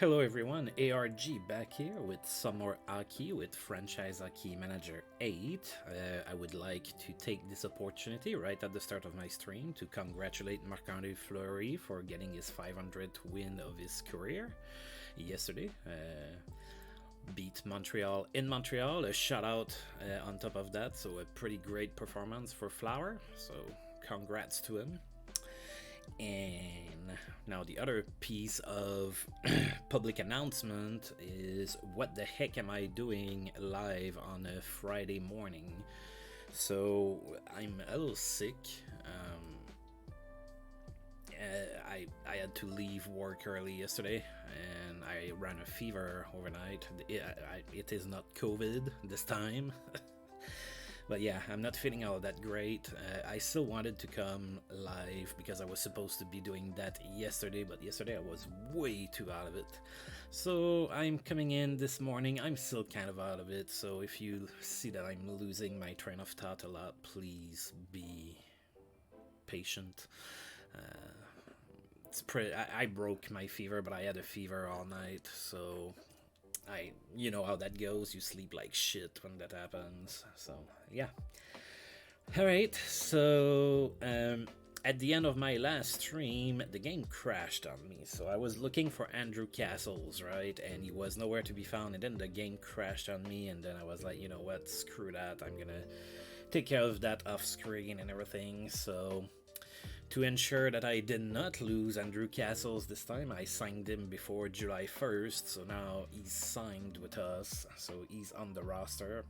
Hello everyone, ARG back here with some more Aki with Franchise Aki Manager 8. I would like to take this opportunity right at the start of my stream to congratulate Marc-André Fleury for getting his 500th win of his career yesterday. Beat Montreal in Montreal, a shout out on top of that, so a pretty great performance for Flower, so congrats to him. And now the other piece of public announcement is what the heck am I doing live on a Friday morning? So I'm a little sick. I had to leave work early yesterday and I ran a fever overnight. It is not COVID this time. But yeah, I'm not feeling all that great. I still wanted to come live because I was supposed to be doing that yesterday, but yesterday I was way too out of it. So I'm coming in this morning. I'm still kind of out of it, so if you see that I'm losing my train of thought a lot, please be patient. I broke my fever, but I had a fever all night, so you know how that goes. You sleep like shit when that happens. So yeah. All right. So at the end of my last stream, the game crashed on me. So I was looking for Andrew Castles, right, and he was nowhere to be found. And then the game crashed on me, and then I was like, you know what? Screw that. I'm gonna take care of that off screen and everything. So to ensure that I did not lose Andrew Castles this time, I signed him before July 1st, so now he's signed with us, so he's on the roster.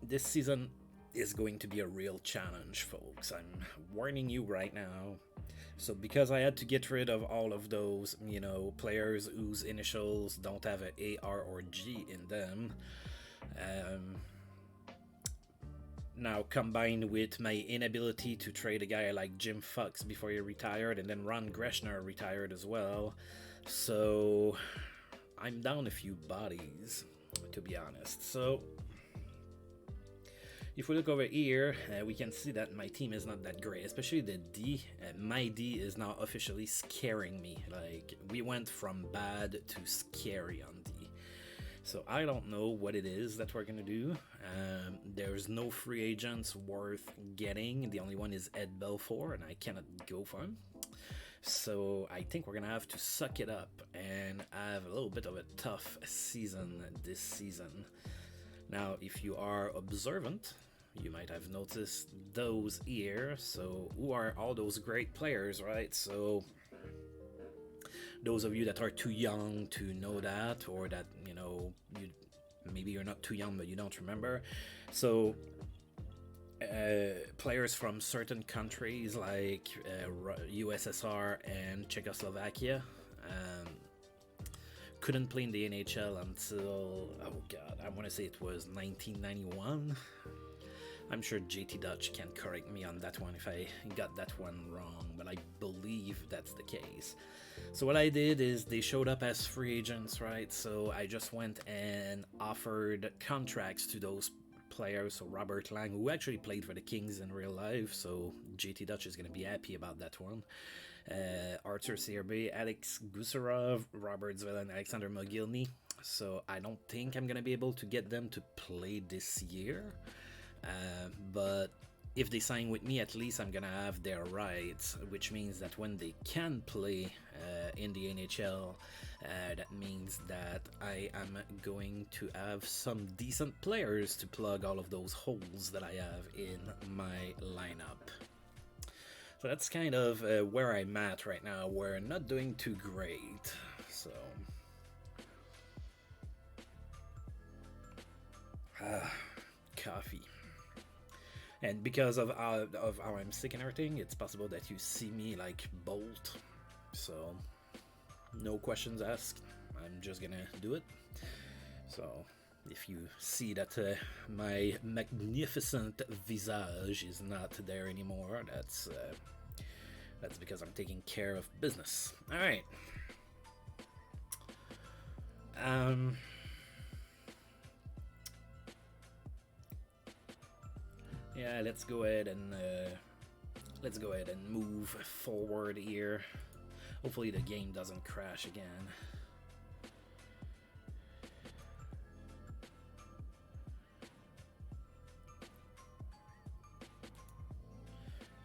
This season is going to be a real challenge, folks. I'm warning you right now. So because I had to get rid of all of those, players whose initials don't have an A, R, or G in them, now combined with my inability to trade a guy like Jim Fox before he retired, and then Ron Greshner retired as well, so I'm down a few bodies, to be honest. So if we look over here, we can see that my team is not that great, especially the D. My D is now officially scaring me. Like, we went from bad to scary on D. So I don't know what it is that we're gonna do. There's no free agents worth getting. The only one is Ed Belfour, and I cannot go for him. So I think we're gonna have to suck it up and have a little bit of a tough season this season. Now, if you are observant, you might have noticed those here. So who are all those great players, right? So those of you that are too young to know that, or that, maybe you're not too young but you don't remember. So players from certain countries like USSR and Czechoslovakia couldn't play in the NHL until, oh god, I want to say it was 1991. I'm sure JT Dutch can correct me on that one if I got that one wrong, but I believe that's the case. So what I did is they showed up as free agents, right? So I just went and offered contracts to those players. So Robert Lang, who actually played for the Kings in real life, so JT Dutch is going to be happy about that one. Arthur CRB, Alex Gusarov, Robert Zvel, and Alexander Mogilny. So I don't think I'm going to be able to get them to play this year. But if they sign with me, at least I'm gonna have their rights, which means that when they can play in the NHL, that means that I am going to have some decent players to plug all of those holes that I have in my lineup. So that's kind of where I'm at right now. We're not doing too great, so coffee. And because of how I'm sick and everything, it's possible that you see me like bolt. So no questions asked. I'm just gonna do it. So if you see that my magnificent visage is not there anymore, that's because I'm taking care of business. All right. Yeah, let's go ahead and move forward here. Hopefully the game doesn't crash again.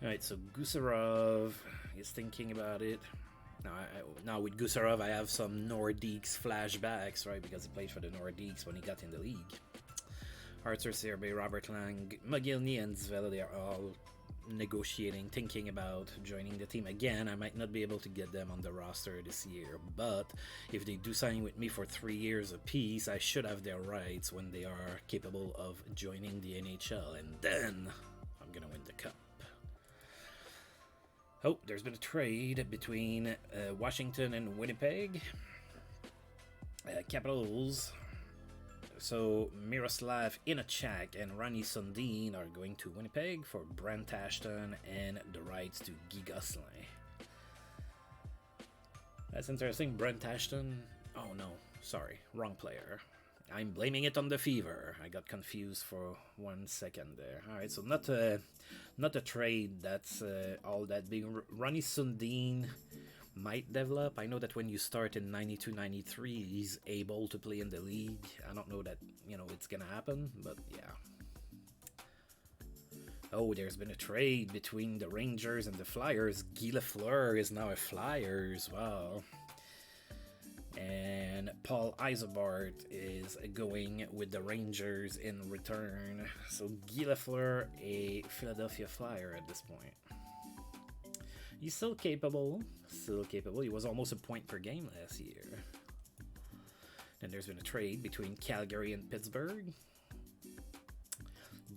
Alright, so Gusarov is thinking about it. Now with Gusarov, I have some Nordiques flashbacks, right? Because he played for the Nordiques when he got in the league. Arthur Serbe, Robert Lang, Mogilny, and Zvel, they are all negotiating, thinking about joining the team. Again, I might not be able to get them on the roster this year, but if they do sign with me for 3 years apiece, I should have their rights when they are capable of joining the NHL, and then I'm gonna win the cup. Oh, there's been a trade between Washington and Winnipeg. Capitals. So Miroslav Inachak and Ronnie Sundin are going to Winnipeg for Brent Ashton and the rights to Guy Gosselin. That's interesting. Brent Ashton. Oh no, sorry, wrong player. I'm blaming it on the fever. I got confused for 1 second there. All right, so not a trade that's all that big. Ronnie Sundin might develop. I know that when you start in 92-93, he's able to play in the league. I don't know that, it's gonna happen, but yeah. Oh, there's been a trade between the Rangers and the Flyers. Guy Lafleur is now a Flyers. Wow. And Paul Isobart is going with the Rangers in return. So Guy Lafleur, a Philadelphia Flyer at this point. He's still capable. He was almost a point per game last year. Then there's been a trade between Calgary and Pittsburgh.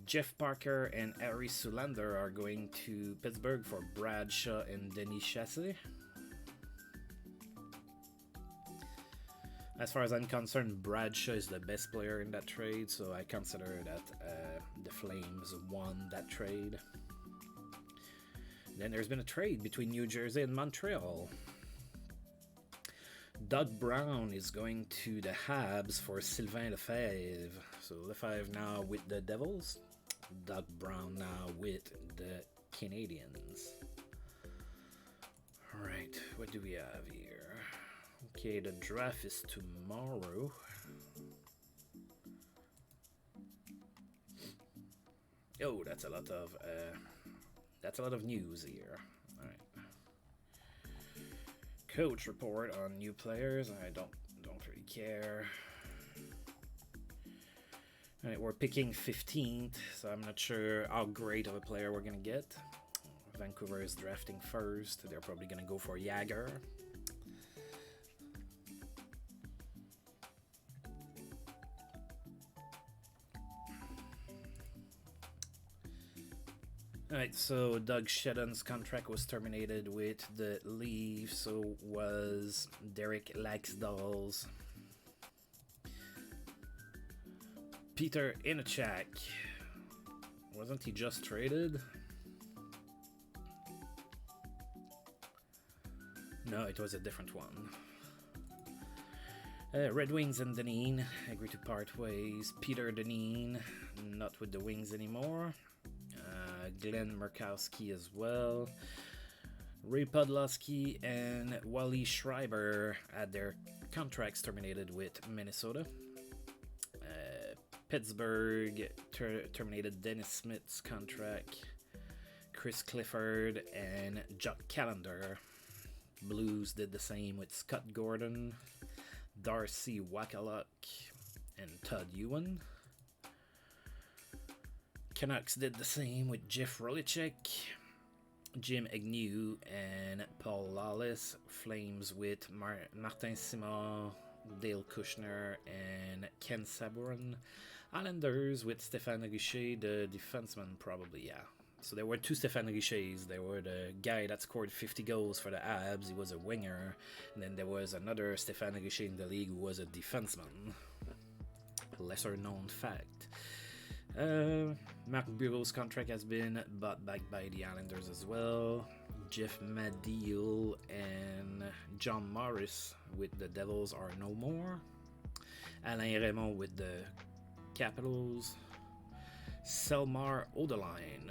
Jeff Parker and Harry Sulander are going to Pittsburgh for Bradshaw and Denis Chassé. As far as I'm concerned, Bradshaw is the best player in that trade, so I consider that the Flames won that trade. Then there's been a trade between New Jersey and Montreal. Doug Brown is going to the Habs for Sylvain Lefebvre. So Lefebvre now with the Devils. Doug Brown now with the Canadiens. Alright, what do we have here? Okay, the draft is tomorrow. Oh, that's a lot of news here. All right. Coach report on new players. I don't really care. All right, we're picking 15th, so I'm not sure how great of a player we're gonna get. Vancouver is drafting first. They're probably gonna go for Jagger. Alright, so Doug Shedden's contract was terminated with the Leafs, so was Derek Laxdal's. Peter Inachak. Wasn't he just traded? No, it was a different one. Red Wings and Deneen agree to part ways. Peter Deneen, not with the Wings anymore. Glenn Murkowski as well. Ray Podolsky and Wally Schreiber had their contracts terminated with Minnesota. Pittsburgh terminated Dennis Smith's contract. Chris Clifford and Jock Callender. Blues did the same with Scott Gordon, Darcy Wakaluk, and Todd Ewan. Canucks did the same with Jeff Rolicek, Jim Agnew, and Paul Lawless. Flames with Martin Simon, Dale Kushner, and Ken Sabourin. Islanders with Stéphane Richer, the defenseman, probably, yeah. So there were two Stéphane Richers. There were the guy that scored 50 goals for the Habs. He was a winger. And then there was another Stéphane Richer in the league who was a defenseman. Lesser known fact. Mark Bureau's contract has been bought back by the Islanders as well. Jeff Madiel and John Morris with the Devils are no more. Alain Raymond with the Capitals. Selmar Odeline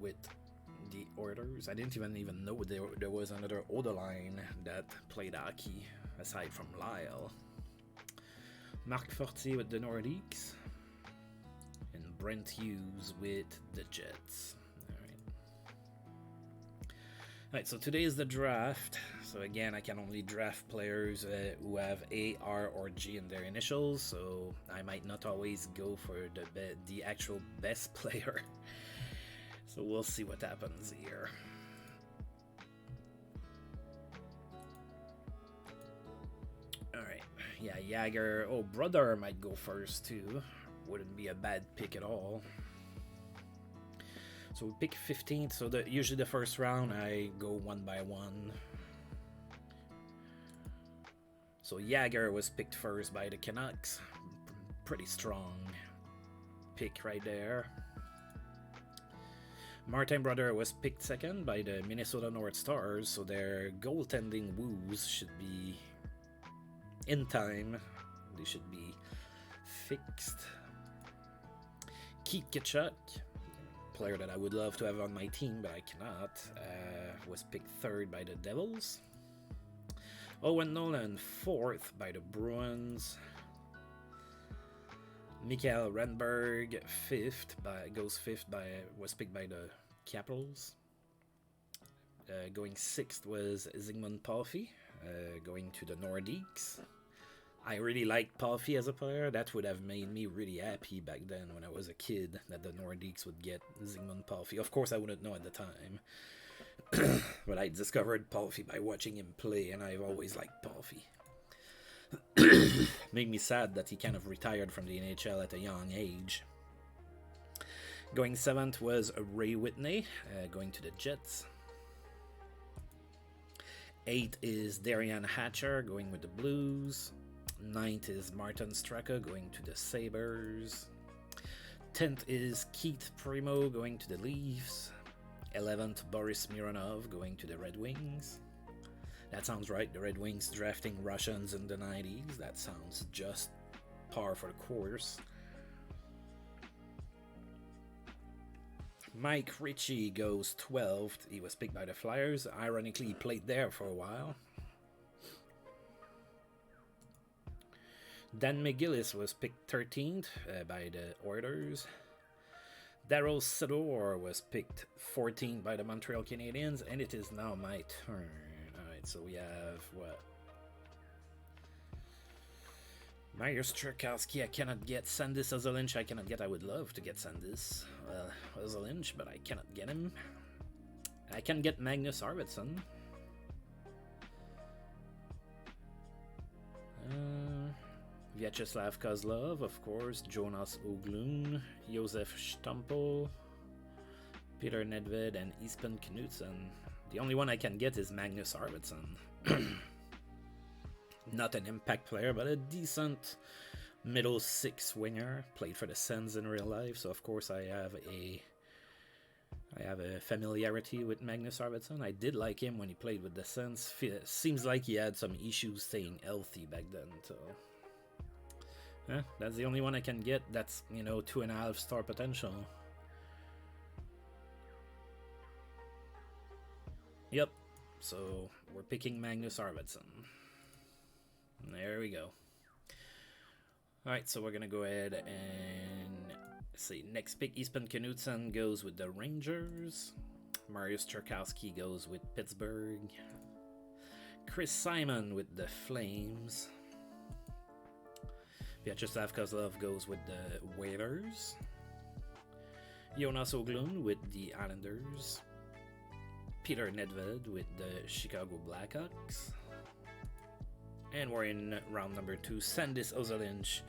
with the Oilers. I didn't even know there was another Oda line that played hockey aside from Lyle. Marc Fortier with the Nordiques. And Brent Hughes with the Jets. Alright, so today is the draft. So again, I can only draft players who have A, R, or G in their initials. So I might not always go for the actual best player. So we'll see what happens here. Alright, yeah, Jagger. Oh, Brother might go first too. Wouldn't be a bad pick at all. So we pick 15th. So usually the first round I go one by one. So Jagger was picked first by the Canucks. Pretty strong pick right there. Martin Brodeur was picked second by the Minnesota North Stars, so their goaltending woes should be in time. They should be fixed. Keith Tkachuk, player that I would love to have on my team, but I cannot, was picked third by the Devils. Owen Nolan, fourth by the Bruins. Mikael Renberg, was picked by the Capitals. Going sixth was Zygmunt Palffy, going to the Nordiques. I really liked Palffy as a player. That would have made me really happy back then when I was a kid, that the Nordiques would get Zygmunt Palffy. Of course, I wouldn't know at the time. But I discovered Palffy by watching him play, and I've always liked Palffy. Made me sad that he kind of retired from the NHL at a young age. Going seventh was Ray Whitney, going to the Jets. Eighth is Darian Hatcher, going with the Blues. Ninth is Martin Straka, going to the Sabres. 10th is Keith Primo, going to the Leafs. 11th, Boris Mironov, going to the Red Wings. That sounds right, the Red Wings drafting Russians in the 90s. That sounds just par for the course. Mike Ritchie goes 12th. He was picked by the Flyers. Ironically, he played there for a while. Dan McGillis was picked 13th by the Oilers. Daryl Sador was picked 14th by the Montreal Canadiens, and it is now my turn. Alright, so we have what? Mariusz Czerkawski, I cannot get. Sandis Ozolinsh, I cannot get. I would love to get Sandis Ozolinsh, but I cannot get him. I can get Magnus Arvidsson. Vyacheslav Kozlov, of course. Jonas Oglund, Josef Stampel, Peter Nedved, and Espen Knutsen. The only one I can get is Magnus Arvidsson. Not an impact player, but a decent middle six winger. Played for the Sens in real life, so of course I have a familiarity with Magnus Arvidsson. I did like him when he played with the Sens. Seems like he had some issues staying healthy back then, so that's the only one I can get. That's, 2.5 star potential. Yep, so we're picking Magnus Arvidsson. There we go. Alright, so we're going to go ahead and see. Next pick, Espen Knutsen goes with the Rangers. Mariusz Czerkawski goes with Pittsburgh. Chris Simon with the Flames. Vyacheslav Kozlov goes with the Whalers. Jonas Oglund with the Islanders. Peter Nedved with the Chicago Blackhawks. And we're in round number 2. Sandis Ozolinsh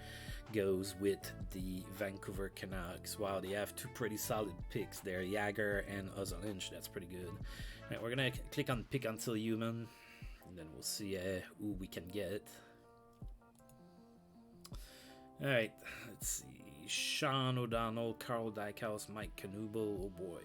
goes with the Vancouver Canucks. Wow, they have two pretty solid picks there, Jagger and Ozolinsh. That's pretty good. All right, we're going to click on Pick Until Human, and then we'll see who we can get. All right, let's see. Sean O'Donnell, Carl Dykhouse, Mike Knuble. Oh boy.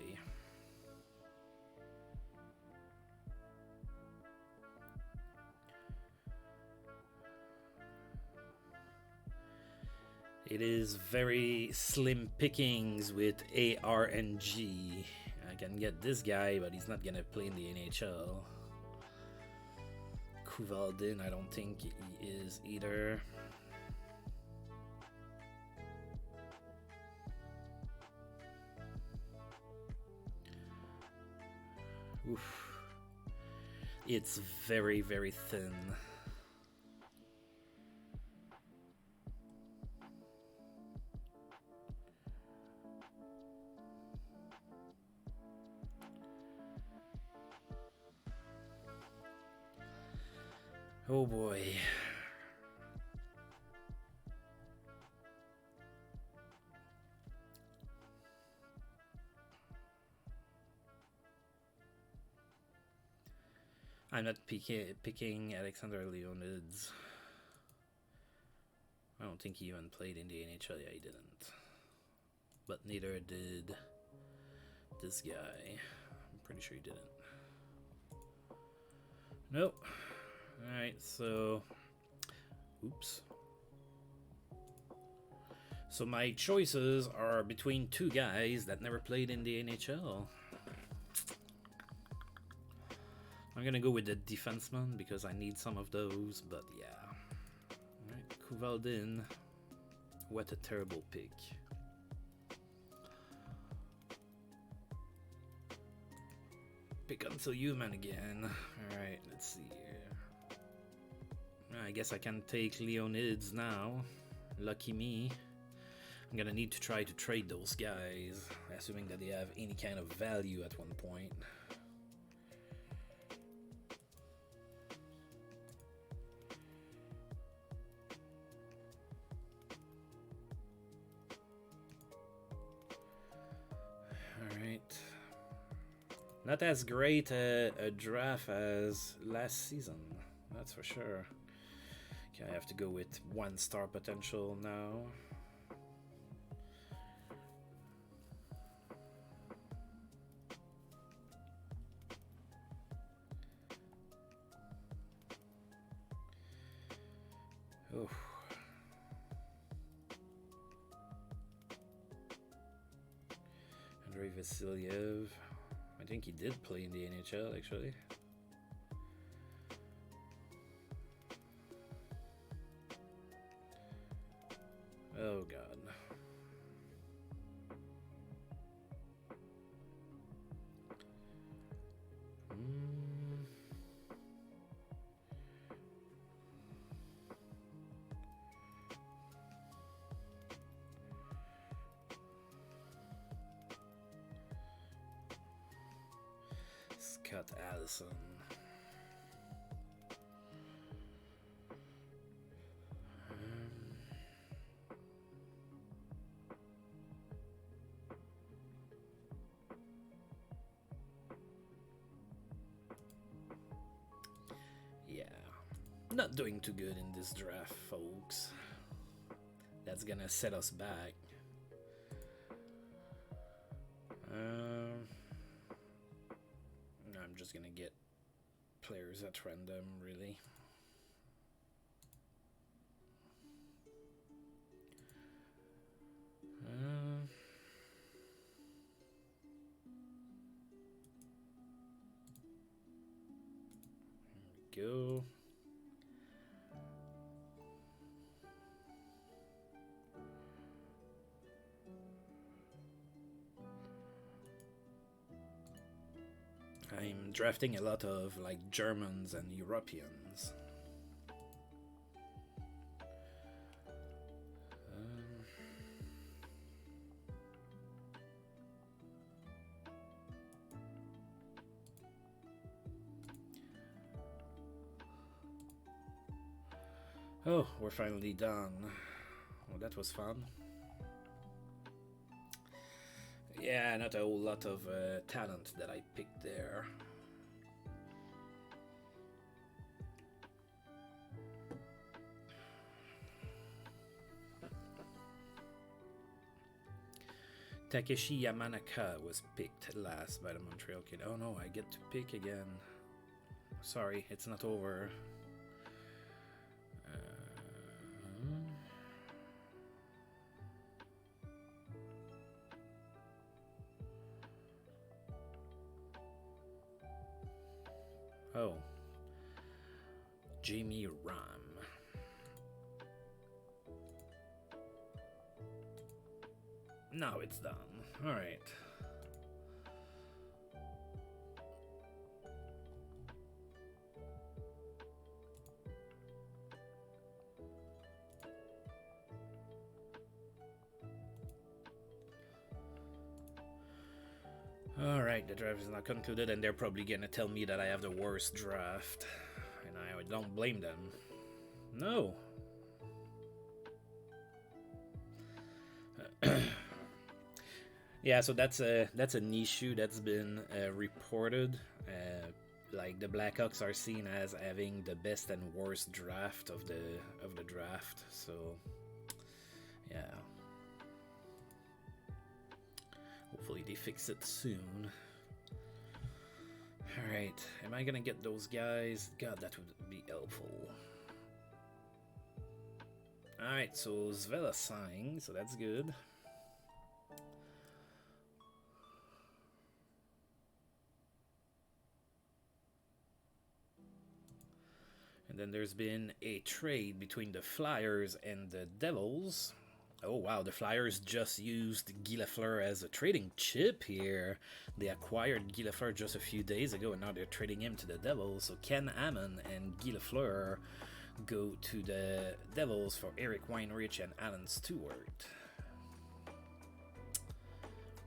It is very slim pickings with A, R, and G. can get this guy, but he's not gonna play in the NHL. Kuvaldin, I don't think he is either. Oof. It's very, very thin. Oh boy. I'm not picking Alexander Leonids. I don't think he even played in the NHL. Yeah, he didn't. But neither did this guy. I'm pretty sure he didn't. Nope. Alright, so... Oops. So my choices are between two guys that never played in the NHL. I'm gonna go with the defenseman because I need some of those, but yeah. Alright, Kuvaldin. What a terrible pick. Pick until human again. Alright, let's see here. I guess I can take Leonids now. Lucky me. I'm gonna need to try to trade those guys, assuming that they have any kind of value at one point. Not as great a draft as last season, that's for sure. Okay, I have to go with 1-star potential now. Oh. Andrei Vasilyev. I think he did play in the NHL, actually. Oh, God. Scott Allison. Yeah, not doing too good in this draft, folks. That's gonna set us back. I'm just gonna get players at random, really. Here we go. I'm drafting a lot of like Germans and Europeans. Oh, we're finally done. Well, that was fun. Yeah, not a whole lot of talent that I picked there. Takeshi Yamanaka was picked last by the Montreal Kid. Oh no, I get to pick again. Sorry, it's not over. Oh. Jamie Ram. Now it's done. Alright. Alright, the draft is not concluded, and they're probably gonna tell me that I have the worst draft. And I don't blame them. No. Yeah, so that's an issue that's been reported. Like the Blackhawks are seen as having the best and worst draft of the draft. So yeah. Hopefully they fix it soon. Alright, am I gonna get those guys? God, that would be helpful. Alright, so Zvela signed, so that's good. And then there's been a trade between the Flyers and the Devils. Oh wow, the Flyers just used Guy Lafleur as a trading chip here. They acquired Guy Lafleur just a few days ago, and now they're trading him to the Devils. So Ken Hammond and Guy Lafleur go to the Devils for Eric Weinrich and Alan Stewart.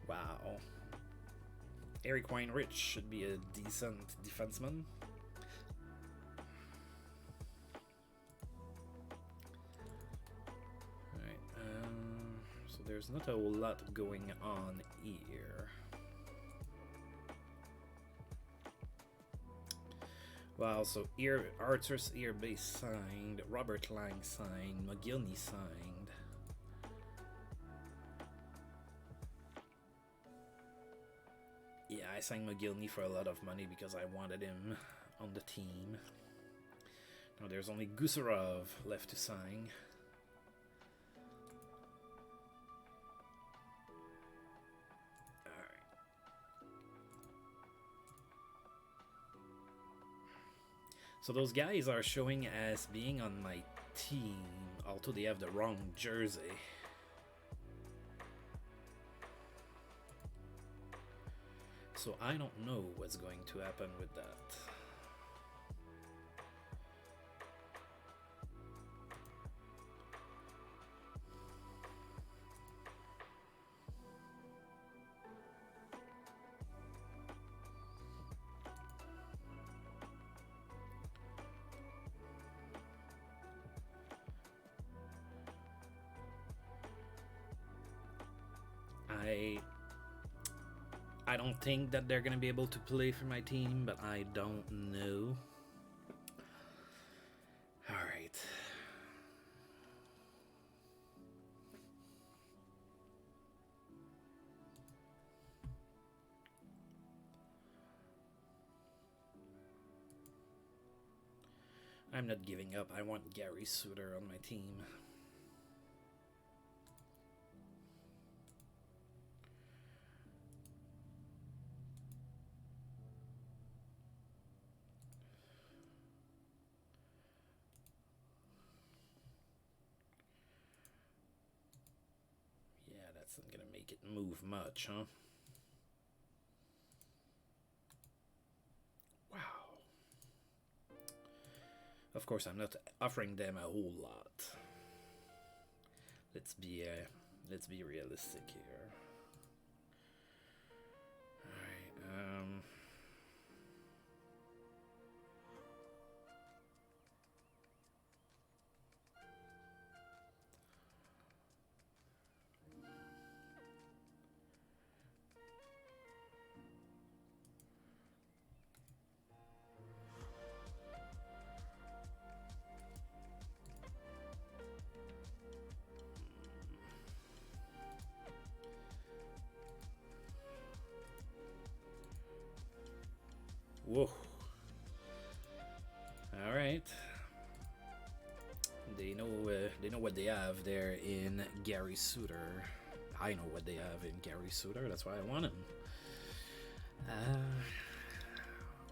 Wow. Eric Weinrich should be a decent defenseman. There's not a whole lot going on here. Wow, so Arthur's Earbase signed, Robert Lang signed, McGillney signed. Yeah, I signed McGillney for a lot of money because I wanted him on the team. Now there's only Gusarov left to sign. So those guys are showing as being on my team, although they have the wrong jersey. So I don't know what's going to happen with that. I don't think that they're going to be able to play for my team, but I don't know. All right. I'm not giving up. I want Gary Suter on my team. That's not gonna make it move much, huh? Wow. Of course, I'm not offering them a whole lot. Let's be realistic here. All right. Whoa. All right. They know what they have there in Gary Suter. I know what they have in Gary Suter. That's why I want him.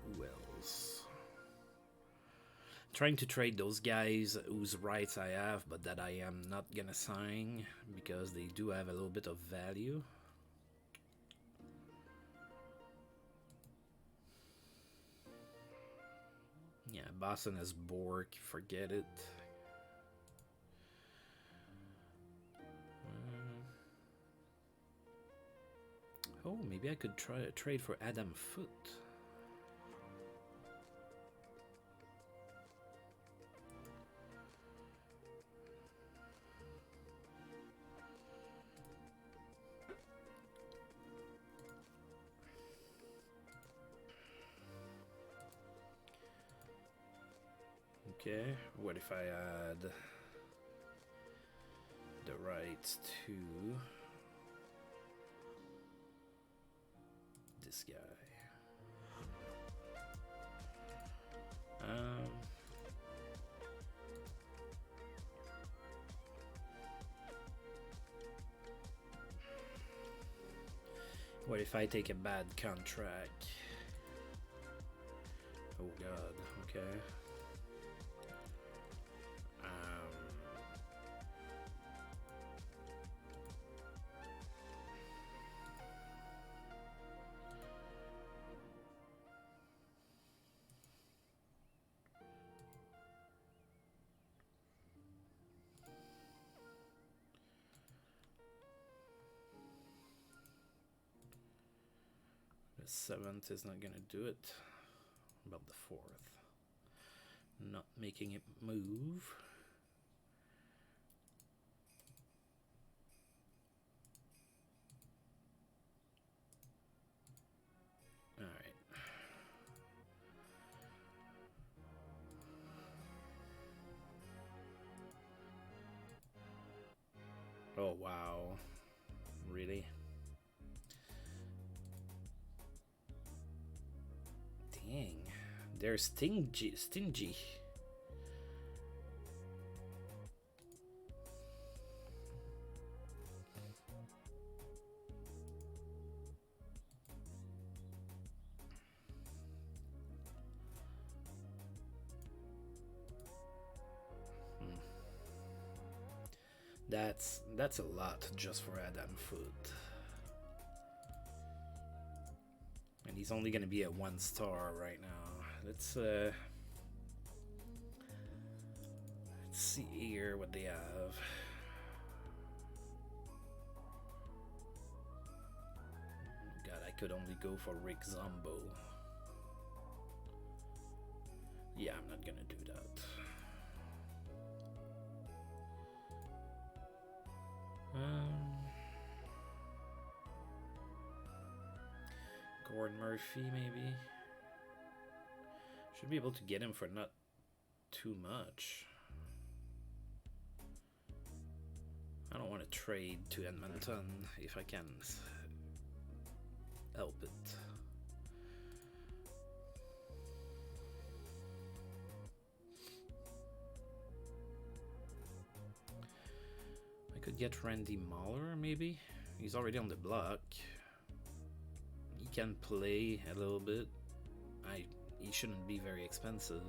Who else? trying to trade those guys whose rights I have, but that I am not gonna sign because they do have a little bit of value. Yeah, Boston has Bork, forget it. Oh, maybe I could try a trade for Adam Foote. Okay, what if I add the rights to this guy? What if I take a bad contract? Oh god, okay. The 7th is not gonna do it. About the 4th. Not making it move. Alright. Oh wow. Really? Dang. They're stingy. That's a lot just for Adam Foote. And he's only gonna be at 1 star right now. Let's see here what they have. God, I could only go for Rick Zombo. Yeah, I'm not gonna do that. Gordon Murphy, maybe. Should be able to get him for not too much. I don't want to trade to Edmonton if I can help it. I could get Randy Mahler, maybe. He's already on the block. He can play a little bit. He shouldn't be very expensive.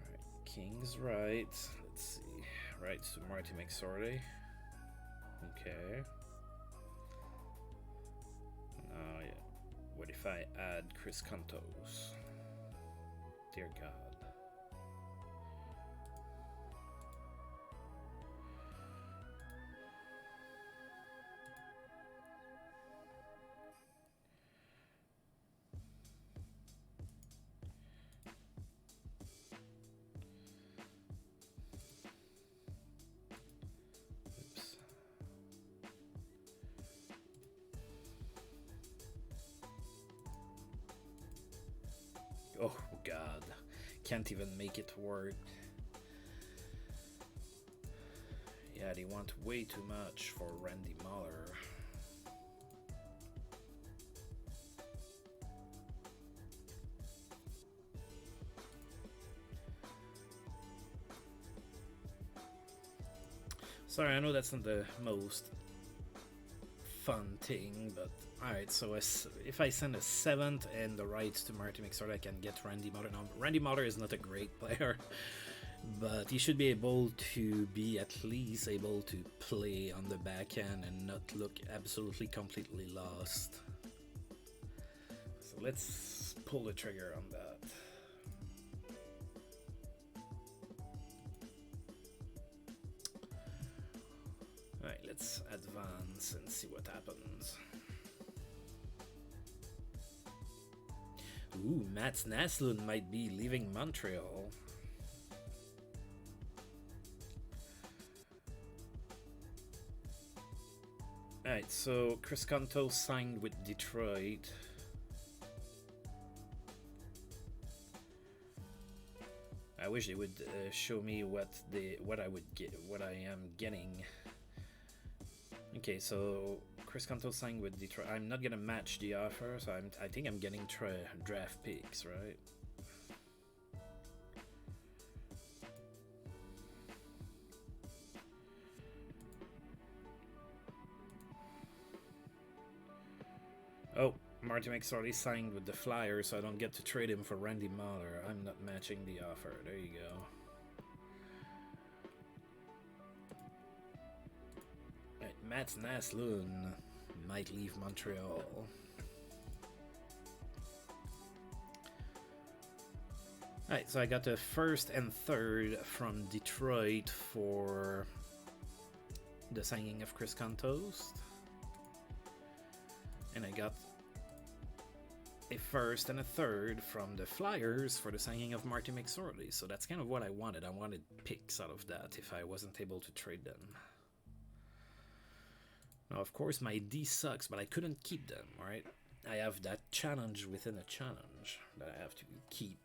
Alright, King's right. Let's see. Right to Marty McSorley. Okay. Oh yeah. What if I add Chris Contos? Dear God. Oops. Oh God, can't even make it work. Yeah, they want way too much for Randy Mahler. Sorry, I know that's not the most fun thing, but alright, so if I send a 7th and the rights to Marty McSorley, I can get Randy Motter. Now, Randy Motter is not a great player, but he should be able to be at least able to play on the back end and not look absolutely completely lost. So let's pull the trigger on that. Alright, let's advance and see what happens. Ooh, Mats Naslund might be leaving Montreal. Alright, so Chris Conto signed with Detroit. I wish they would show me what I would get, what I am getting. Okay, so Chris Conto signed with Detroit. I'm not gonna match the offer, so I think I'm getting draft picks, right? Oh, Marty McSorley signed with the Flyers, so I don't get to trade him for Randy Moller. I'm not matching the offer. There you go. Mats Naslund might leave Montreal. Alright, so I got the 1st and 3rd from Detroit for the signing of Chris Contos. And I got a 1st and a 3rd from the Flyers for the signing of Marty McSorley. So that's kind of what I wanted. I wanted picks out of that if I wasn't able to trade them. Now, of course, my D sucks, but I couldn't keep them, right? I have that challenge within a challenge that I have to keep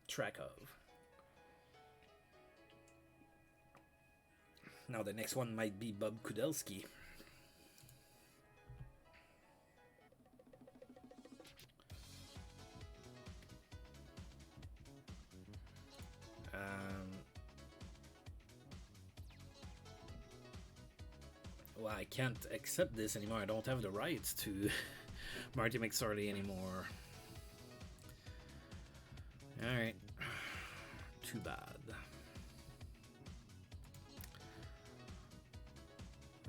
track of. Now, the next one might be Bob Kudelski. Well, I can't accept this anymore. I don't have the rights to Marty McSorley anymore. Alright. Too bad.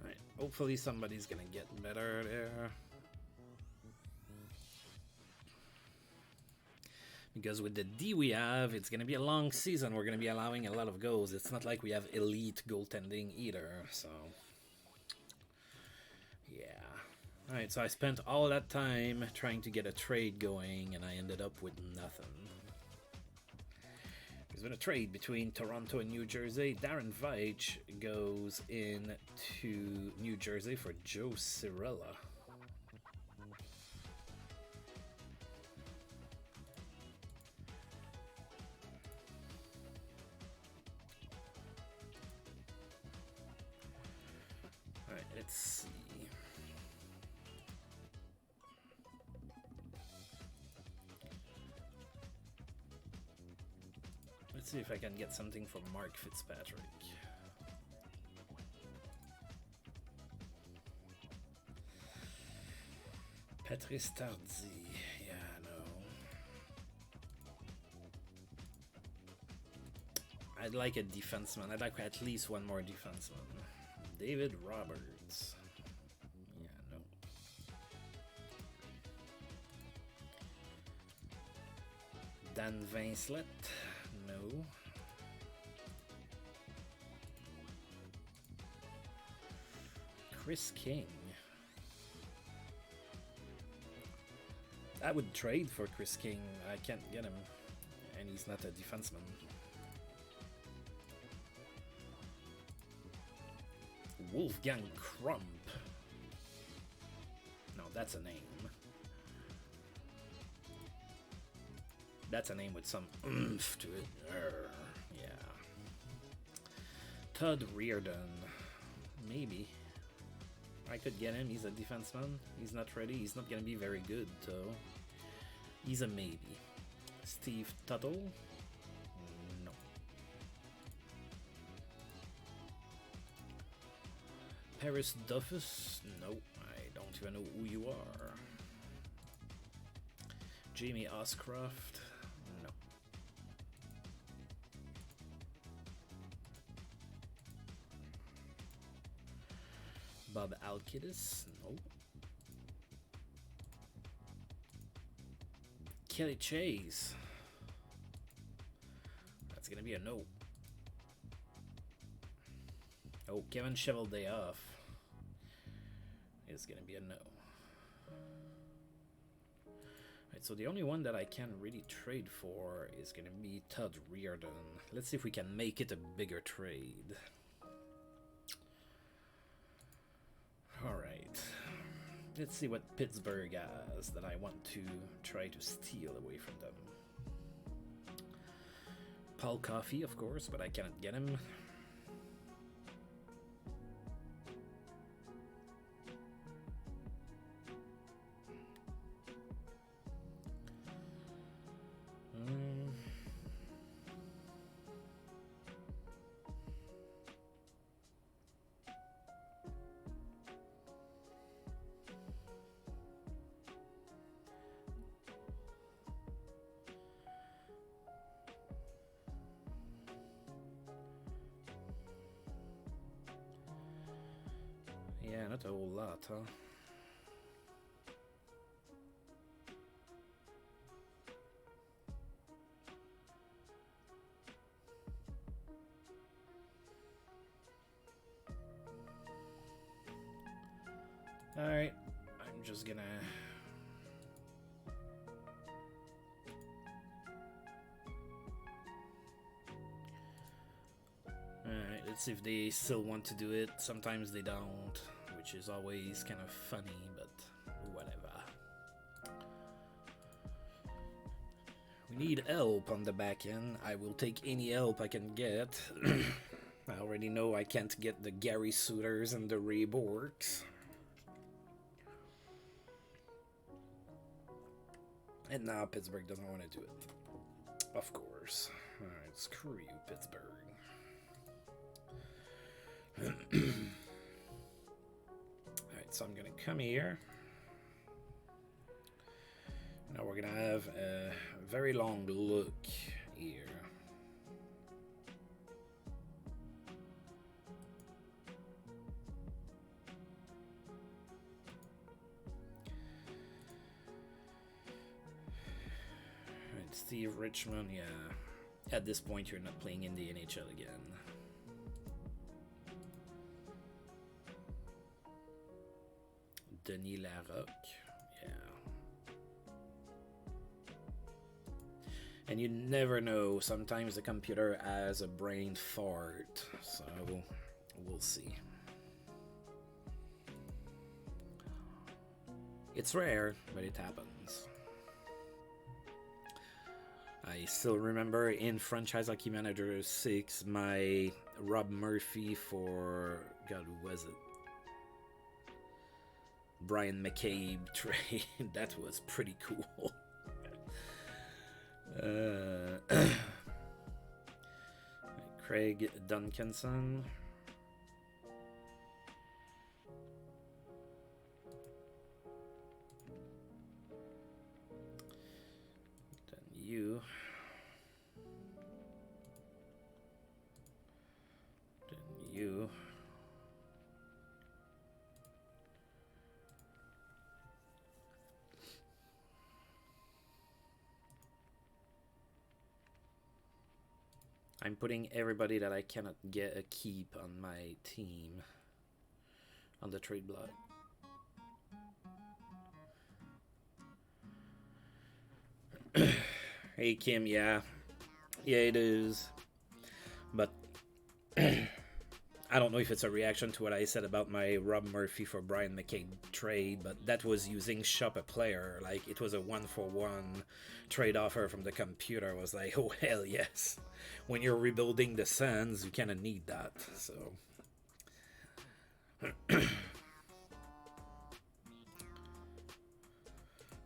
Alright. Hopefully somebody's gonna get better there. Because with the D we have, it's gonna be a long season. We're gonna be allowing a lot of goals. It's not like we have elite goaltending either, so... yeah. Alright, so I spent all that time trying to get a trade going, and I ended up with nothing. There's been a trade between Toronto and New Jersey. Darren Veitch goes in to New Jersey for Joe Cirella. Alright, let's see. Let's see if I can get something from Mark Fitzpatrick. Patrice Tardy. Yeah, no. I'd like a defenseman. I'd like at least one more defenseman. David Roberts. Yeah, no. Dan Vinslet. No. Chris King. I would trade for Chris King. I can't get him, and he's not a defenseman. Wolfgang Crump. No, that's a name. That's a name with some oomph to it. Yeah. Todd Reardon. Maybe. I could get him. He's a defenseman. He's not ready. He's not going to be very good, so... he's a maybe. Steve Tuttle? No. Paris Duffus? No, I don't even know who you are. Jamie Oscroft? No. Bob Alkidis? No. Kelly Chase? That's gonna be a no. Oh, Kevin Cheveldayoff is gonna be a no. Right, so the only one that I can really trade for is gonna be Todd Reardon. Let's see if we can make it a bigger trade. Alright. Let's see what Pittsburgh has that I want to try to steal away from them. Paul Coffey, of course, but I cannot get him. Yeah, not a whole lot, huh? Alright, I'm just gonna... Alright, let's see if they still want to do it. Sometimes they don't, which is always kind of funny, but whatever. We need help on the back end. I will take any help I can get. I already know I can't get the Gary Souters and the Ray Borks. And now Pittsburgh doesn't want to do it. Of course. Alright, screw you, Pittsburgh. Alright, so I'm gonna come here. Now we're gonna have a very long look here. Alright, Steve Richmond, yeah. At this point, you're not playing in the NHL again. Denis Larocque, yeah. And you never know, sometimes the computer has a brain fart, so we'll see. It's rare, but it happens. I still remember in Franchise Hockey Manager 6, my Rob Murphy for, God, who was it? Brian McCabe trade. That was pretty cool. Craig Duncanson. Then you. Then you. I'm putting everybody that I cannot get a keep on my team on the trade block. Hey Kim, yeah. Yeah, it is. But I don't know if it's a reaction to what I said about my Rob Murphy for Brian McCabe trade, but that was using Shop a Player. Like, it was a 1-for-1 trade offer from the computer. I was like, oh, hell yes. When you're rebuilding the Sands, you kind of need that, so...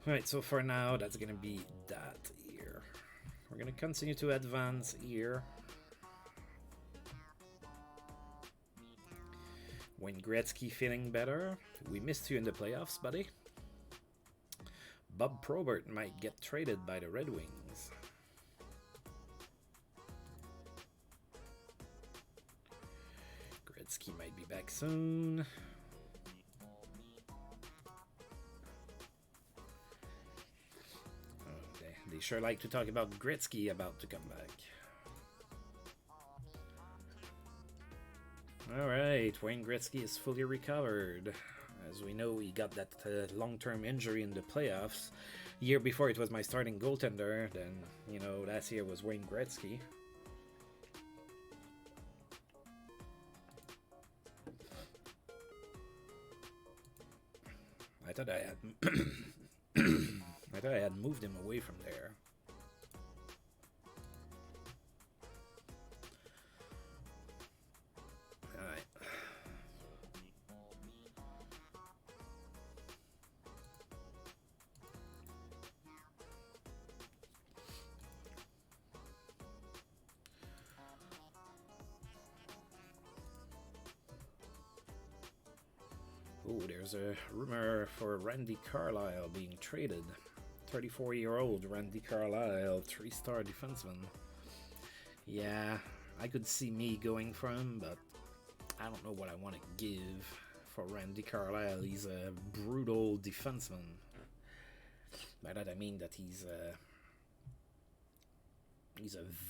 Alright, so for now, that's gonna be that here. We're gonna continue to advance here. Wayne Gretzky feeling better. We missed you in the playoffs, buddy. Bob Probert might get traded by the Red Wings. Gretzky might be back soon. Oh, they sure like to talk about Gretzky about to come back. Alright, Wayne Gretzky is fully recovered. As we know, he got that long-term injury in the playoffs. Year before, it was my starting goaltender. Then, you know, last year was Wayne Gretzky. I thought I had... I thought I had moved him away from there. Oh, there's a rumor for Randy Carlyle being traded. 34-year-old Randy Carlyle, 3-star defenseman. Yeah, I could see me going for him, but I don't know what I want to give for Randy Carlyle. He's a brutal defenseman. By that I mean that he's a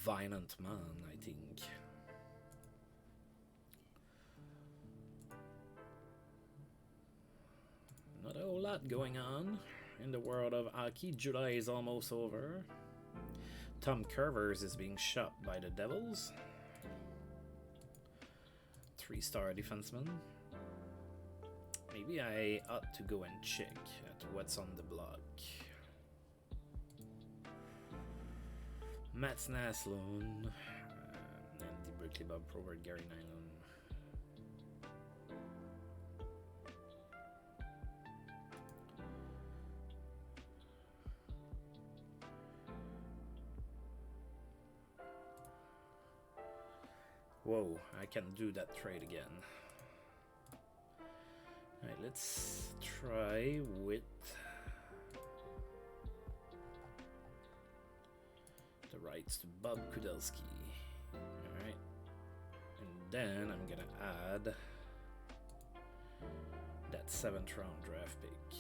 violent man, I think. Not a whole lot going on in the world of hockey. July is almost over. Tom Curvers is being shot by the Devils. 3-star defenseman. Maybe I ought to go and check at what's on the block. Matt Naslund, Andy Brickley, Bob Probert, Gary Nylund. Whoa, I can do that trade again. Alright, let's try with the rights to Bob Kudelski. Alright. And then I'm gonna add that 7th round draft pick.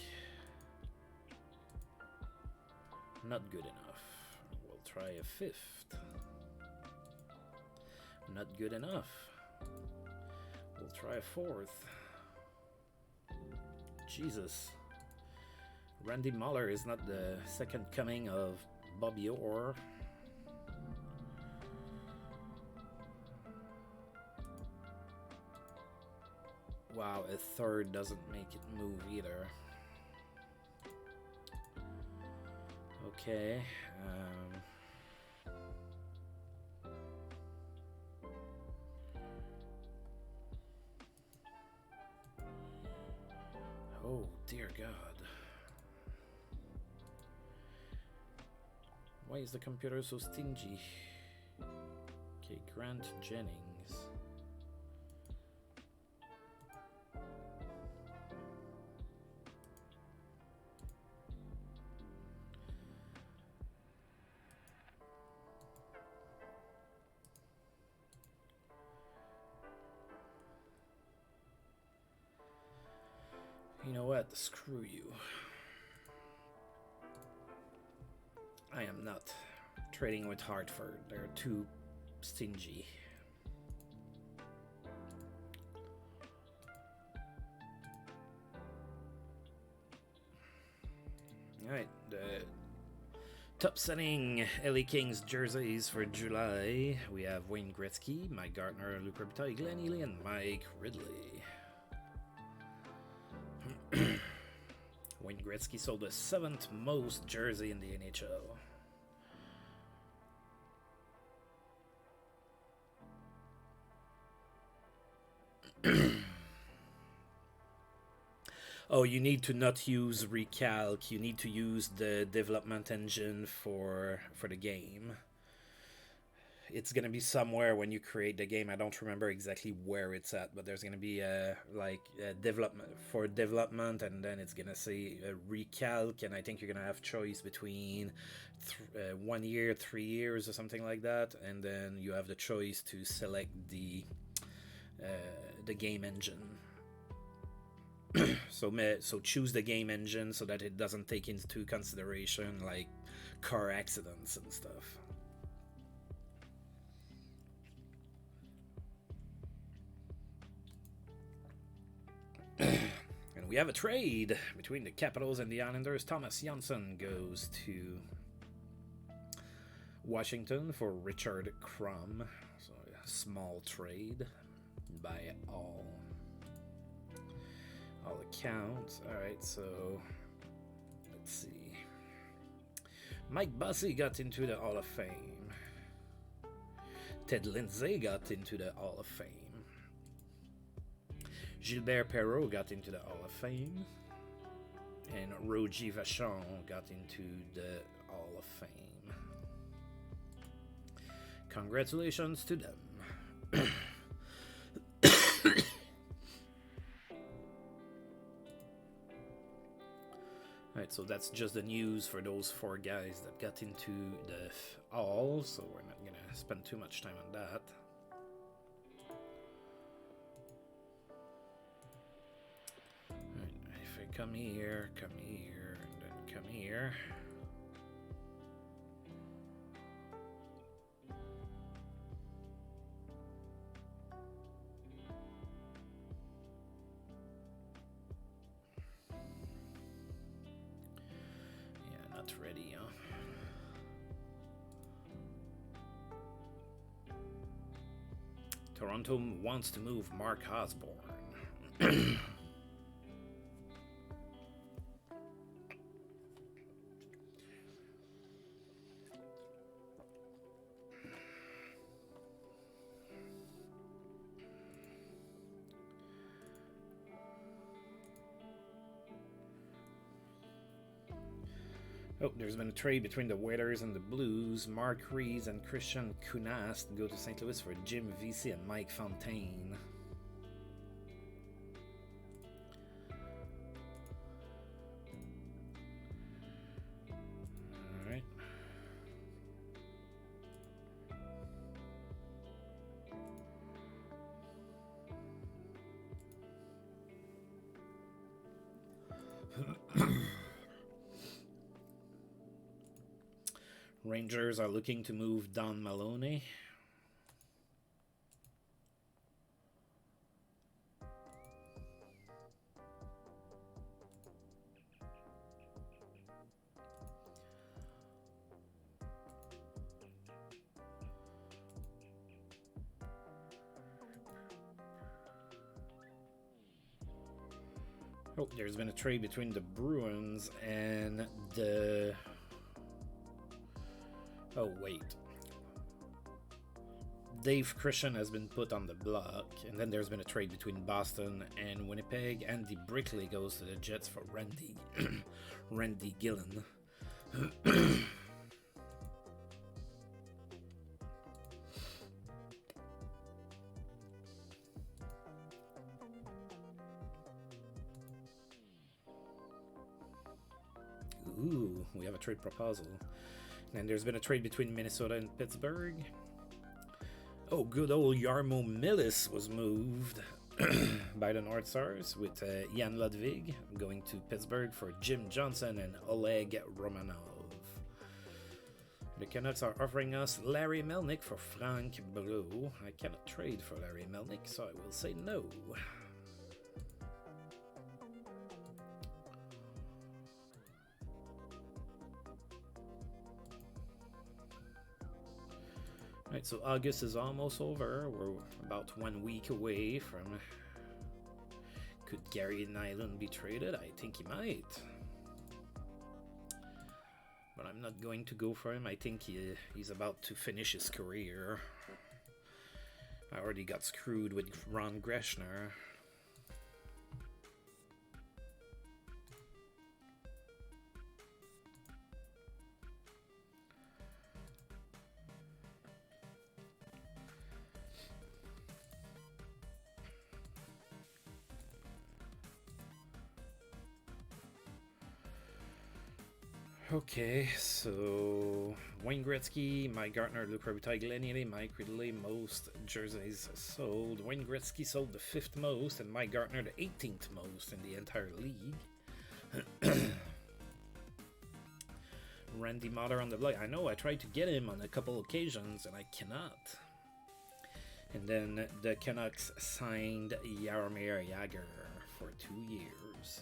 Not good enough. We'll try a 5th. Not good enough. We'll try a 4th. Jesus. Randy Muller is not the second coming of Bobby Orr. Wow, a 3rd doesn't make it move either. Okay. Oh, dear God. Why is the computer so stingy? Okay, Grant Jennings. You know what? Screw you. I am not trading with Hartford. They're too stingy. Alright, the top selling LA Kings jerseys for July. We have Wayne Gretzky, Mike Gartner, Luc Robitaille, Glenn Healy, and Mike Ridley. Wayne Gretzky sold the 7th most jersey in the NHL. Oh, you need to not use recalc. You need to use the development engine for the game. it's gonna be somewhere when you create the game. I don't remember exactly where it's at, but there's gonna be development for development, and then it's gonna say recalc, and I think you're gonna have choice between 1 year, 3 years, or something like that, and then you have the choice to select the game engine. So choose the game engine so that it doesn't take into consideration like car accidents and stuff. And we have a trade between the Capitals and the Islanders. Thomas Janssen goes to Washington for Richard Crum. So a small trade by all accounts. Alright, so let's see. Mike Bossy got into the Hall of Fame. Ted Lindsay got into the Hall of Fame. Gilbert Perrault got into the Hall of Fame. And Roger Vachon got into the Hall of Fame. Congratulations to them. Alright, so that's just the news for those 4 guys that got into the Hall, so we're not gonna spend too much time on that. Alright, if I come here, and then come here. Ready, huh? Toronto wants to move Mark Osborne. Oh, there's been a trade between the Whalers and the Blues. Mark Rees and Christian Kunast go to St. Louis for Jim Vesey and Mike Fontaine. Alright. Rangers are looking to move Don Maloney. Oh, there's been a trade between the Bruins and the... Oh, wait. Dave Christian has been put on the block, and then there's been a trade between Boston and Winnipeg. Andy Brickley goes to the Jets for Randy Gillen. Ooh, we have a trade proposal. And there's been a trade between Minnesota and Pittsburgh. Oh, good old Jarmo Millis was moved by the North Stars with Jan Ludwig going to Pittsburgh for Jim Johnson and Oleg Romanov. The Canucks are offering us Larry Melnick for Frank Bro. I cannot trade for Larry Melnick, so I will say no. Right, so August is almost over. We're about 1 week away from... Could Gary Nyland be traded? I think he might. But I'm not going to go for him. I think he's about to finish his career. I already got screwed with Ron Greschner. Okay, so Wayne Gretzky, Mike Gartner, Luc Robitaille, Glenn Healy, Mike Ridley, most jerseys sold. Wayne Gretzky sold the 5th most, and Mike Gartner the 18th most in the entire league. Randy Motter on the block. I know I tried to get him on a couple occasions, and I cannot. And then the Canucks signed Jaromir Jagr for 2 years.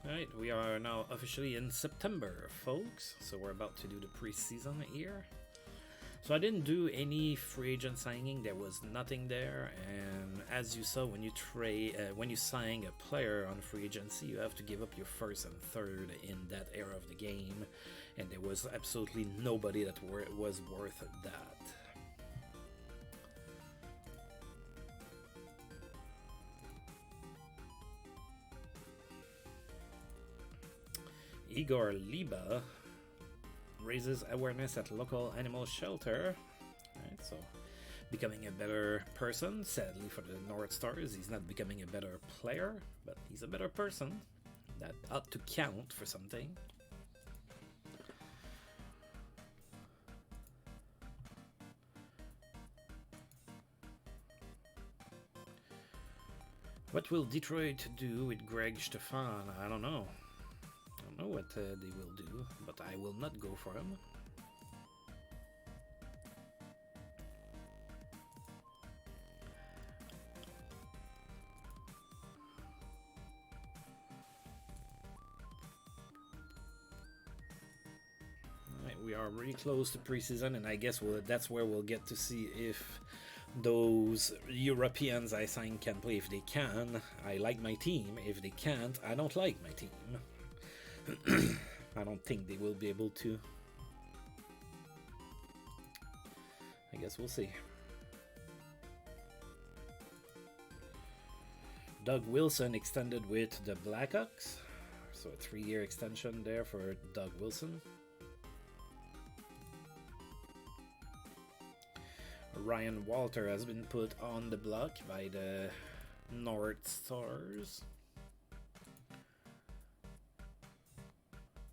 Alright, we are now officially in September, folks. So we're about to do the preseason here. So I didn't do any free agent signing. There was nothing there. And as you saw, when you sign a player on free agency, you have to give up your first and third in that era of the game. And there was absolutely nobody that was worth that. Igor Liba raises awareness at local animal shelter. Right, so becoming a better person. Sadly for the North Stars, he's not becoming a better player, but he's a better person. That ought to count for something. What will Detroit do with Greg Stefan? I don't know. I don't know what they will do, but I will not go for him. Alright, we are really close to preseason, and I guess that's where we'll get to see if those Europeans I signed can play. If they can, I like my team. If they can't, I don't like my team. I don't think they will be able to. I guess we'll see. Doug Wilson extended with the Blackhawks. So a 3-year extension there for Doug Wilson. Ryan Walter has been put on the block by the North Stars.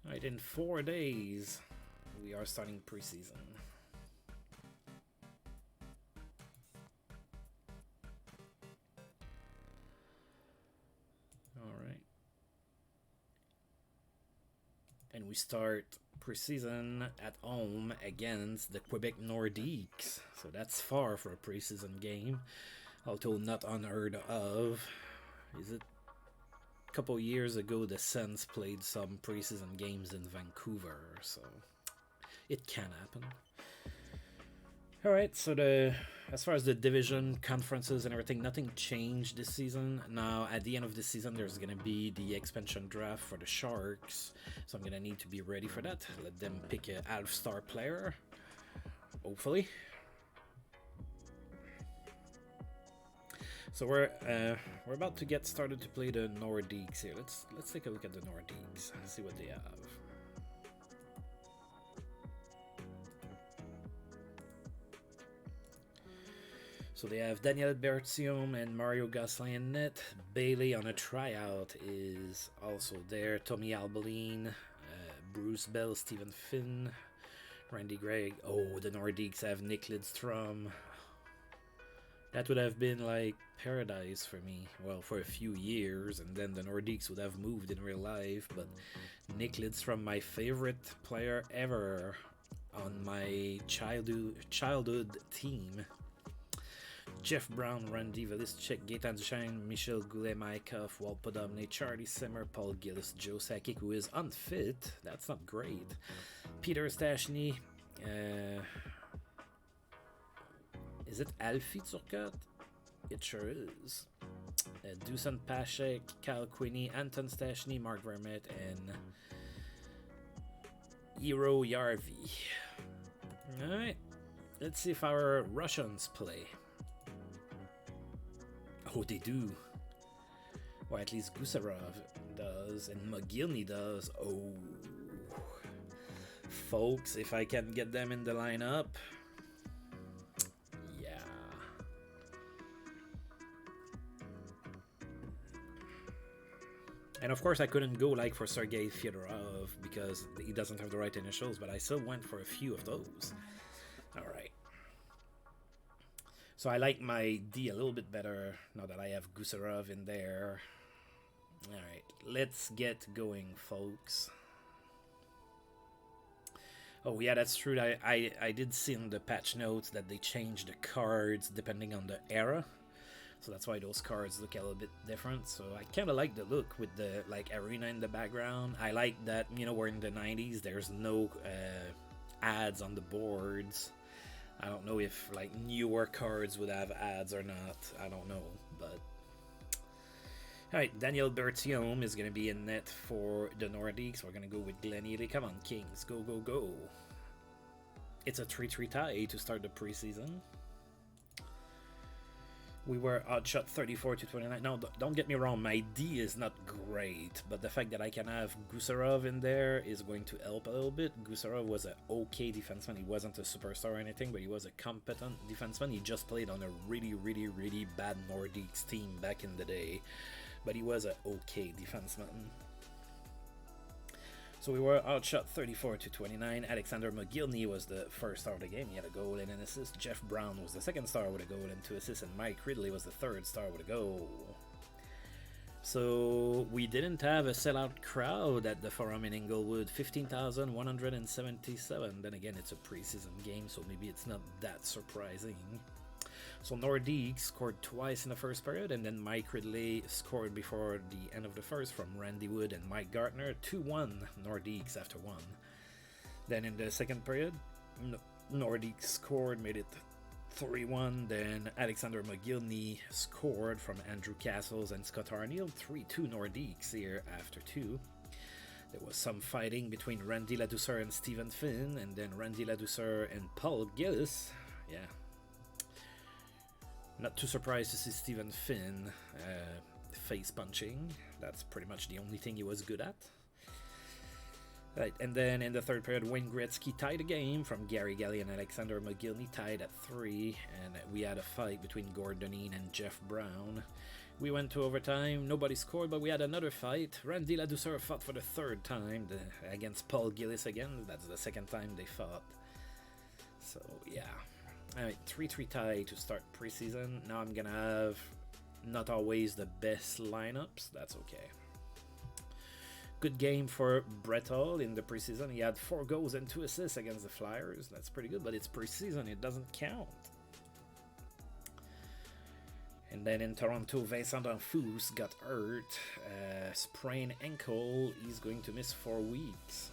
Alright, in 4 days, we are starting preseason. Alright. And we start preseason at home against the Quebec Nordiques. So that's far for a preseason game, although not unheard of. Is it? Couple years ago, the Sens played some preseason games in Vancouver, so it can happen. All right, so as far as the division, conferences, and everything, nothing changed this season. Now, at the end of the season, there's going to be the expansion draft for the Sharks, so I'm going to need to be ready for that. Let them pick a half-star player, hopefully. So we're about to get started to play the Nordiques here. Let's take a look at the Nordiques and see what they have. So they have Daniel Bertium and Mario Gosselin in net. Bailey on a tryout is also there. Tommy Albaline, Bruce Bell, Stephen Finn, Randy Gregg. Oh, the Nordiques have Nick Lidstrom. That would have been like paradise for me. Well, for a few years, and then the Nordiques would have moved in real life. But Nick Lidstrom, my favorite player ever on my childhood team. Jeff Brown, Randy Velischek, Gaetan Duchesne, Michel Goulet-Maikov, Walt Podomny, Charlie Simmer, Paul Gillis, Joe Sakic, who is unfit. That's not great. Peter Stastny. Is it Alfie Turcotte? It sure is. Dusan Pashek, Kyle Quinney, Anton Stastny, Mark Vermette, and Eero Järvi. Alright. Let's see if our Russians play. Oh, they do. Or at least Gusarov does, and Mogilny does. Oh. Folks, if I can get them in the lineup. Yeah. And of course, I couldn't go like for Sergei Fyodorov because he doesn't have the right initials, but I still went for a few of those. All right. So I like my D a little bit better now that I have Gusarov in there. All right, let's get going, folks. Oh yeah, that's true. I did see in the patch notes that they changed the cards depending on the era. So that's why those cards look a little bit different. So I kind of like the look with the like arena in the background. I like that, you know, we're in the 90s. There's no ads on the boards. I don't know if like newer cards would have ads or not. I don't know, but alright, Daniel Bertium is going to be in net for the Nordiques. We're going to go with Glenn Ely. Come on, Kings. Go, go, go. It's a 3-3 tie to start the preseason. We were oddshot 34 to 29. No, don't get me wrong. My D is not great, but the fact that I can have Gusarov in there is going to help a little bit. Gusarov was an okay defenseman. He wasn't a superstar or anything, but he was a competent defenseman. He just played on a really, really, really bad Nordiques team back in the day, but he was an okay defenseman. So we were outshot 34 to 29. Alexander McGillney was the first star of the game. He had a goal and an assist. Jeff Brown was the second star with a goal and 2 assists. And Mike Ridley was the third star with a goal. So we didn't have a sellout crowd at the Forum in Inglewood. 15,177. Then again, it's a preseason game, so maybe it's not that surprising. So Nordiques scored twice in the first period, and then Mike Ridley scored before the end of the first from Randy Wood and Mike Gartner. 2-1 Nordiques after 1. Then in the second period, Nordiques scored, made it 3-1. Then Alexander McGillney scored from Andrew Castles and Scott Arneal. 3-2 Nordiques here after 2. There was some fighting between Randy Ladouceur and Stephen Finn, and then Randy Ladouceur and Paul Gillis. Yeah. Not too surprised to see Stephen Finn face punching. That's pretty much the only thing he was good at. Right, and then in the third period, Wayne Gretzky tied the game from Gary Galley and Alexander McGillney tied at 3, and we had a fight between Gordon Dean and Jeff Brown. We went to overtime, nobody scored, but we had another fight. Randy Ladouceur fought for the third time against Paul Gillis again. That's the second time they fought. So, yeah. Alright, 3-3 tie to start preseason. Now I'm gonna have not always the best lineups. That's okay. Good game for Brett Hull in the preseason. He had 4 goals and 2 assists against the Flyers. That's pretty good, but it's preseason. It doesn't count. And then in Toronto, Vincent Danfous got hurt. Sprained ankle. He's going to miss 4 weeks.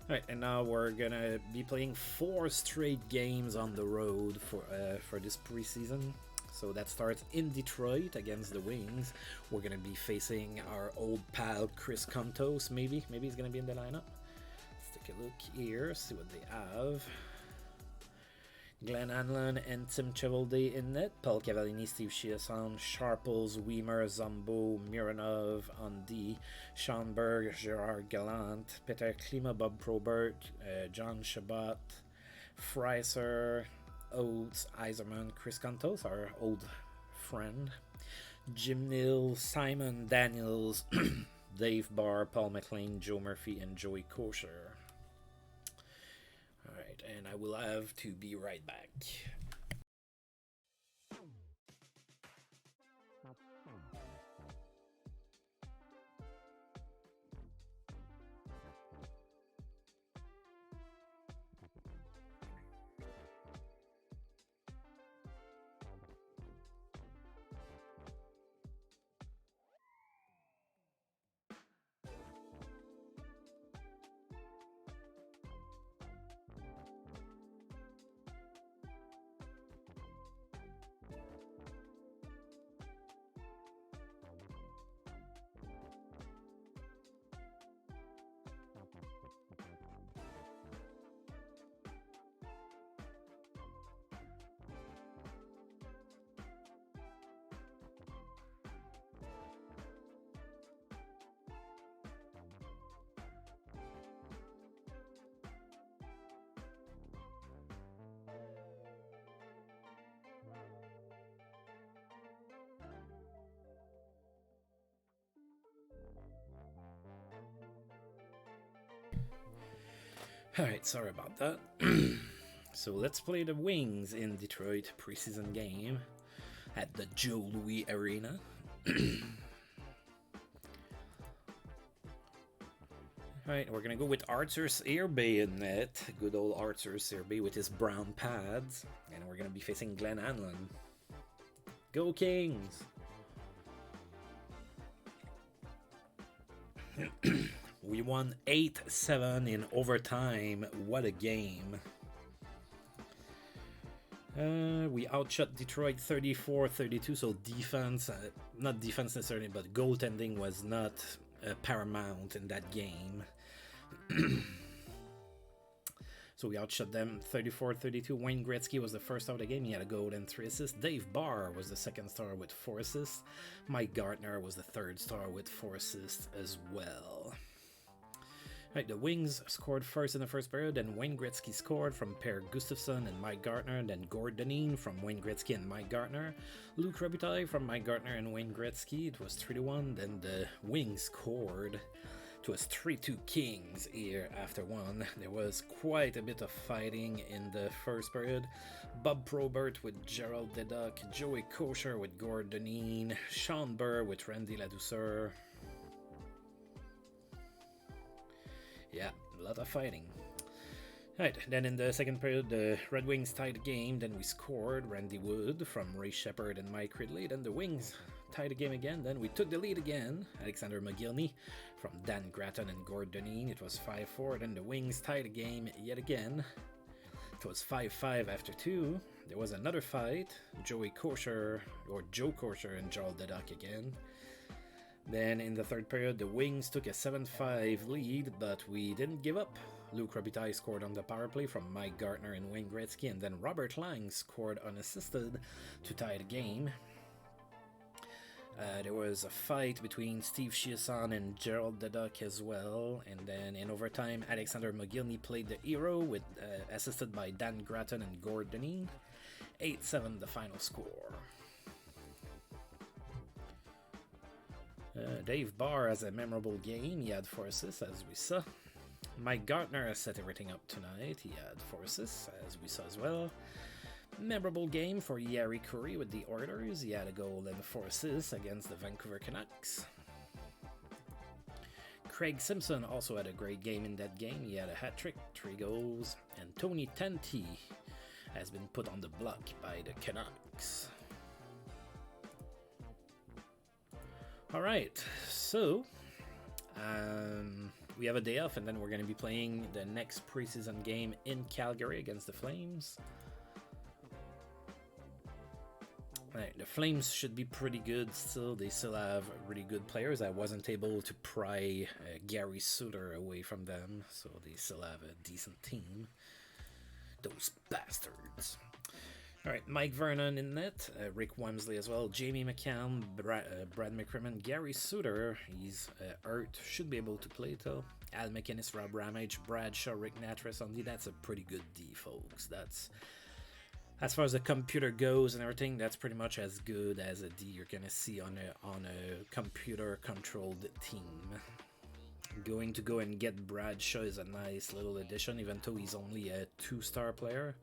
Alright, and now we're gonna be playing 4 straight games on the road for this preseason. So that starts in Detroit against the Wings. We're gonna be facing our old pal Chris Kontos. Maybe he's gonna be in the lineup. Let's take a look here, see what they have. Glenn Hanlon and Tim Chevalday in net. Paul Cavallini, Steve Chiasson, Sharples, Weimer, Zombo, Mironov on D, Schoenberg, Gerard Gallant, Peter Klima, Bob Probert, John Shabbat, Freiser, Oates, Eiserman, Chris Kontos, our old friend, Jim Neal, Simon Daniels, Dave Barr, Paul McLean, Joe Murphy, and Joey Kosher. Alright, and I will have to be right back. Alright, sorry about that. So let's play the Wings in Detroit preseason game at the Joe Louis Arena. Alright, we're gonna go with Arthur Searby in net. Good old Arthur Searby with his brown pads. And we're gonna be facing Glenn Hanlon. Go Kings! We won 8-7 in overtime. What a game. We outshot Detroit 34-32, so defense, not defense necessarily, but goaltending was not paramount in that game. So we outshot them 34-32. Wayne Gretzky was the first out of the game. He had a goal and 3 assists. Dave Barr was the second star with 4 assists. Mike Gartner was the third star with 4 assists as well. Right, the Wings scored first in the first period, and Wayne Gretzky scored from Per Gustafsson and Mike Gartner, then Gord Dineen from Wayne Gretzky and Mike Gartner, Luc Robitaille from Mike Gartner and Wayne Gretzky. It was 3-1, then the Wings scored. It was 3-2 Kings here after one. There was quite a bit of fighting in the first period. Bob Probert with Gerald Deduck, Joey Kosher with Gord Dineen, Sean Burr with Randy Ladouceur. Yeah, a lot of fighting. Right, then in the second period, the Red Wings tied the game. Then we scored Randy Wood from Ray Shepard and Mike Ridley. Then the Wings tied the game again. Then we took the lead again. Alexander McGillney from Dan Gratton and Gord Dineen. It was 5-4. Then the Wings tied the game yet again. It was 5-5 after 2. There was another fight. Joe Kosher and Gerald Deduck again. Then in the third period, the Wings took a 7-5 lead, but we didn't give up. Luc Robitaille scored on the power play from Mike Gartner and Wayne Gretzky, and then Robert Lang scored unassisted to tie the game. There was a fight between Steve Chiasson and Gerald Deduck as well, and then in overtime, Alexander McGillney played the hero, with assisted by Dan Gratton and Gord Dineen. 8-7 the final score. Dave Barr has a memorable game. He had 4 assists, as we saw. Mike Gartner set everything up tonight. He had 4 assists, as we saw as well. Memorable game for Yari Curry with the Oilers. He had a goal and 4 assists against the Vancouver Canucks. Craig Simpson also had a great game in that game. He had a hat-trick, 3 goals. And Tony Tanti has been put on the block by the Canucks. Alright, so we have a day off, and then we're going to be playing the next preseason game in Calgary against the Flames. Right, the Flames should be pretty good still. They still have really good players. I wasn't able to pry Gary Suter away from them, so they still have a decent team. Those bastards. Alright, Mike Vernon in net, Rick Wamsley as well, Jamie McCann, Brad McCrimmon, Gary Suter, he's hurt, should be able to play though. Al McInnes, Rob Ramage, Brad Shaw, Rick Natras on D. That's a pretty good D, folks. That's, as far as the computer goes and everything, that's pretty much as good as a D you're gonna see on a computer-controlled team. Going to go and get Brad Shaw is a nice little addition, even though he's only a 2-star player.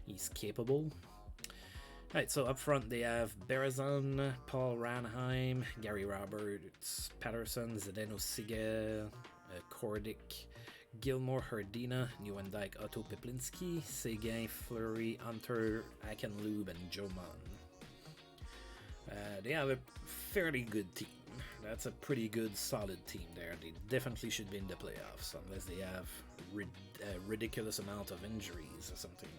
He's capable. Alright, so up front they have Berezan, Paul Ranheim, Gary Roberts, Patterson, Zdeno Siga, Kordic, Gilmore, Herdina, Nieuwendyk, Otto Peplinski, Seguin, Fleury, Hunter, Akenlube, and Joe Munn. They have a fairly good team. That's a pretty good, solid team there. They definitely should be in the playoffs, unless they have a ridiculous amount of injuries or something.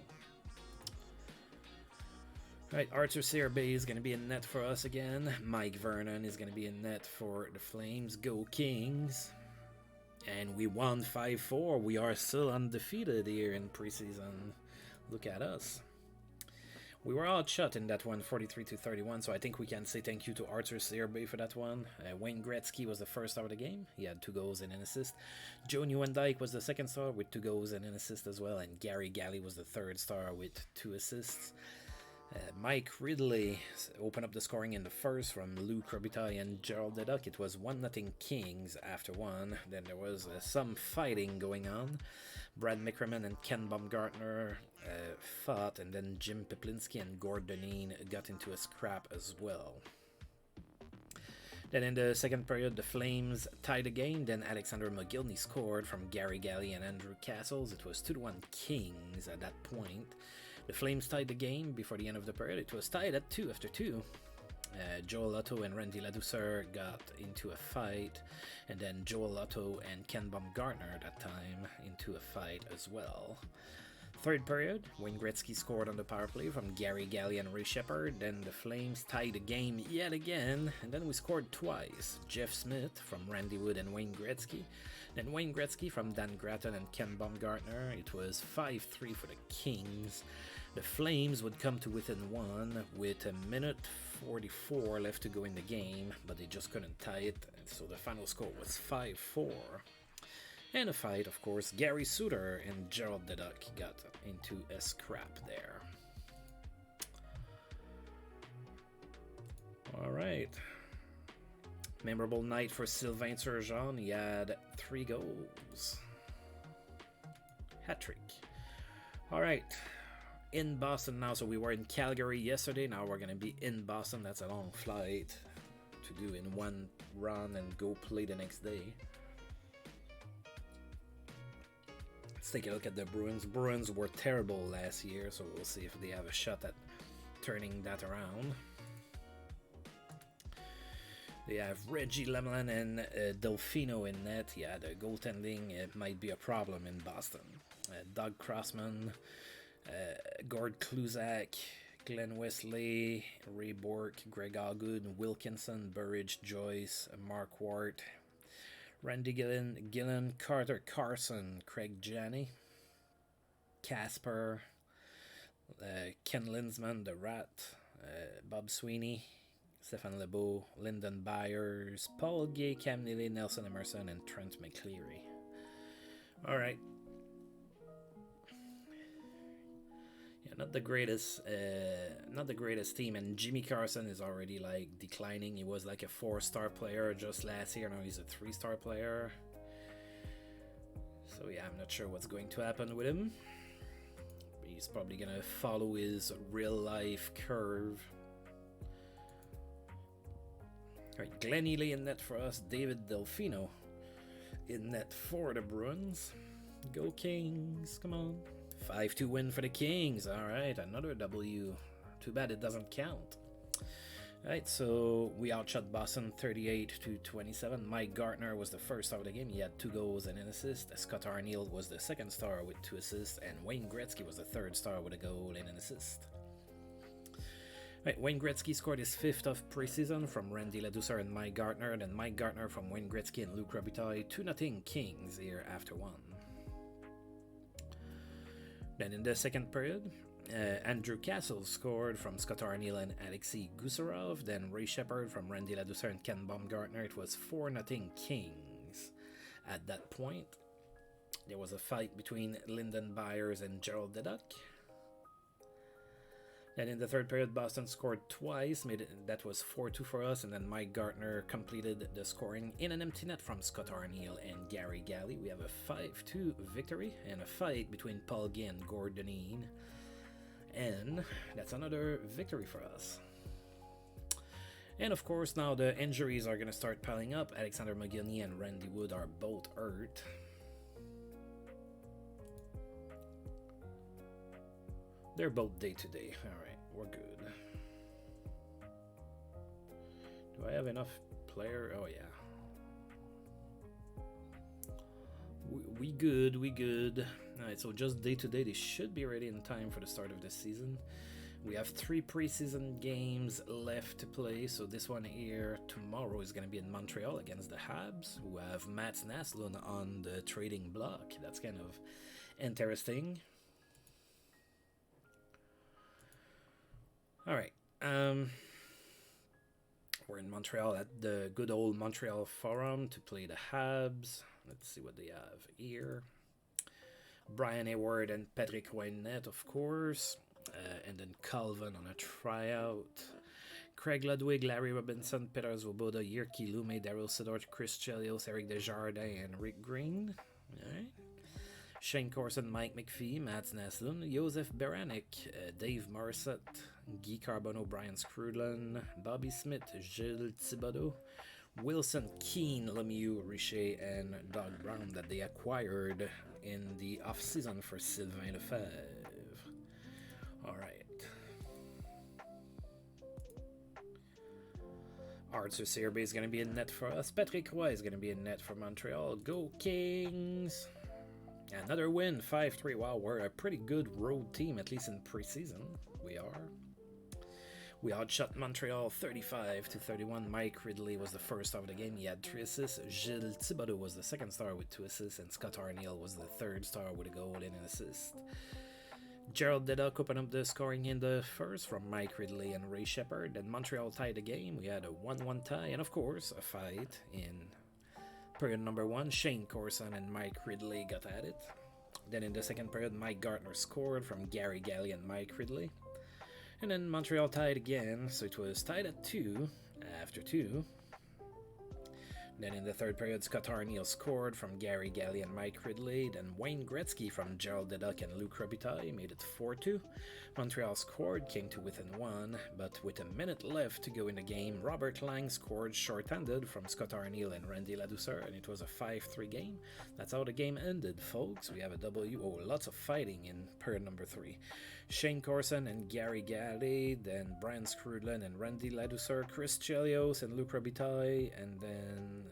Right, Arthur Searby is going to be in net for us again. Mike Vernon is going to be in net for the Flames. Go Kings. And we won 5-4. We are still undefeated here in preseason. Look at us. We were outshot in that one, 43-31, so I think we can say thank you to Arthur Searby for that one. Wayne Gretzky was the first star of the game. He had 2 goals and an assist. Joe Nieuwendyk was the second star with 2 goals and an assist as well. And Gary Galley was the third star with 2 assists. Mike Ridley opened up the scoring in the first from Luke Robitaille and Gerald Deduck. It was 1-0 Kings after one. Then there was some fighting going on. Brad Mickerman and Ken Baumgartner fought, and then Jim Peplinski and Gord Deneen got into a scrap as well. Then in the second period, the Flames tied the game. Then Alexander McGillney scored from Gary Galley and Andrew Castles. It was 2-1 Kings at that point. The Flames tied the game before the end of the period. It was tied at 2 after 2. Joel Otto and Randy Ladouceur got into a fight, and then Joel Otto and Ken Baumgartner at that time into a fight as well. Third period, Wayne Gretzky scored on the power play from Gary Galley and Ray Shepard. Then the Flames tied the game yet again, and then we scored twice. Jeff Smith from Randy Wood and Wayne Gretzky. Then Wayne Gretzky from Dan Gratton and Ken Baumgartner. It was 5-3 for the Kings. The Flames would come to within one with a minute 44 left to go in the game, but they just couldn't tie it, so the final score was 5-4. And a fight, of course. Gary Suter and Gerald Deduck got into a scrap there. Alright. Memorable night for Sylvain Turgeon. He had 3 goals. Hat-trick. Alright. In Boston now. So we were in Calgary yesterday. Now we're going to be in Boston. That's a long flight to do in one run and go play the next day. Let's take a look at the Bruins. Bruins were terrible last year, so we'll see if they have a shot at turning that around. They have Reggie Lemelin and Delfino in net. Yeah, the goaltending might be a problem in Boston. Doug Crossman, Gord Kluzak, Glenn Wesley, Ray Bork, Greg Allgood, Wilkinson, Burridge, Joyce, Mark Wart, Randy Gillen, Carter Carson, Craig Janney, Casper, Ken Linsman, The Rat, Bob Sweeney, Stefan Lebeau, Lyndon Byers, Paul Gay, Cam Neely, Nelson Emerson, and Trent McCleary. All right. Yeah, not the greatest team, and Jimmy Carson is already like declining. He was like a 4-star player just last year. Now he's a 3-star player. So yeah, I'm not sure what's going to happen with him. He's probably gonna follow his real life curve. Alright, Glenn Ely in net for us. David Delfino in net for the Bruins. Go Kings, come on. 5-2 win for the Kings. Alright, another W. Too bad it doesn't count. Alright, so we outshot Boston 38-27. Mike Gartner was the first star of the game. He had 2 goals and an assist. Scott Arniel was the second star with 2 assists. And Wayne Gretzky was the third star with a goal and an assist. Right, Wayne Gretzky scored his 5th of preseason from Randy Ladouceur and Mike Gartner. Then Mike Gartner from Wayne Gretzky and Luke Robitaille. 2-0 Kings here after 1. Then in the second period, Andrew Castle scored from Scott Arniel and Alexei Gusarov. Then Ray Shepard from Randy Ladouceur and Ken Baumgartner. It was 4-0 Kings. At that point, there was a fight between Lyndon Byers and Gerald Deduck. Then in the third period, Boston scored twice. That was 4-2 for us. And then Mike Gartner completed the scoring in an empty net from Scott Arniel and Gary Galley. We have a 5-2 victory and a fight between Paul Gay and Gord Deneen. And that's another victory for us. And of course, now the injuries are going to start piling up. Alexander McGillney and Randy Wood are both hurt. They're both day-to-day. Alright, we're good. Do I have enough player? Oh, yeah. We good. Alright, so just day-to-day, they should be ready in time for the start of the season. We have 3 preseason games left to play. So this one here tomorrow is going to be in Montreal against the Habs, who have Mats Naslund on the trading block. That's kind of interesting. All right, we're in Montreal at the good old Montreal Forum to play the Habs. Let's see what they have here. Brian Hayward and Patrick Wynette, of course. and then Calvin on a tryout. Craig Ludwig, Larry Robinson, Peter Svoboda, Yerky Lume, Daryl Sidort, Chris Chelios, Eric Desjardins, and Rick Green. All right. Shane Corson, Mike McPhee, Mats Naslund, Josef Beranek, Dave Morissette, Guy Carbone, Brian Scrudlin, Bobby Smith, Gilles Thibodeau, Wilson Keane, Lemieux, Richer, and Doug Brown that they acquired in the off-season for Sylvain Lefebvre. Alright. Arthur Searby is going to be in net for us. Patrick Roy is going to be in net for Montreal. Go Kings! Another win, 5-3. Wow, we're a pretty good road team, at least in preseason. We are. We outshot Montreal 35-31. Mike Ridley was the first star of the game. He had 3 assists. Gilles Thibodeau was the second star with 2 assists. And Scott Arniel was the third star with a goal and an assist. Gerald Dedock opened up the scoring in the first from Mike Ridley and Ray Shepard. Then Montreal tied the game. We had a 1-1 tie. And of course, a fight in period number 1, Shane Corson and Mike Ridley got at it. Then in the second period, Mike Gartner scored from Gary Galley and Mike Ridley. And then Montreal tied again, so it was tied at 2 after 2. Then in the third period, Scott Arniel scored from Gary Galley and Mike Ridley. Then Wayne Gretzky from Gerald Dedock and Luc Robitaille made it 4-2. Montreal scored, came to within 1, but with a minute left to go in the game, Robert Lang scored short-handed from Scott Arniel and Randy Ladouceur, and it was a 5-3 game. That's how the game ended, folks. We have a W. Oh, lots of fighting in period number 3. Shane Corson and Gary Galley, then Brian Scrudlin and Randy Ladouceur, Chris Chelios and Luc Robitaille, and then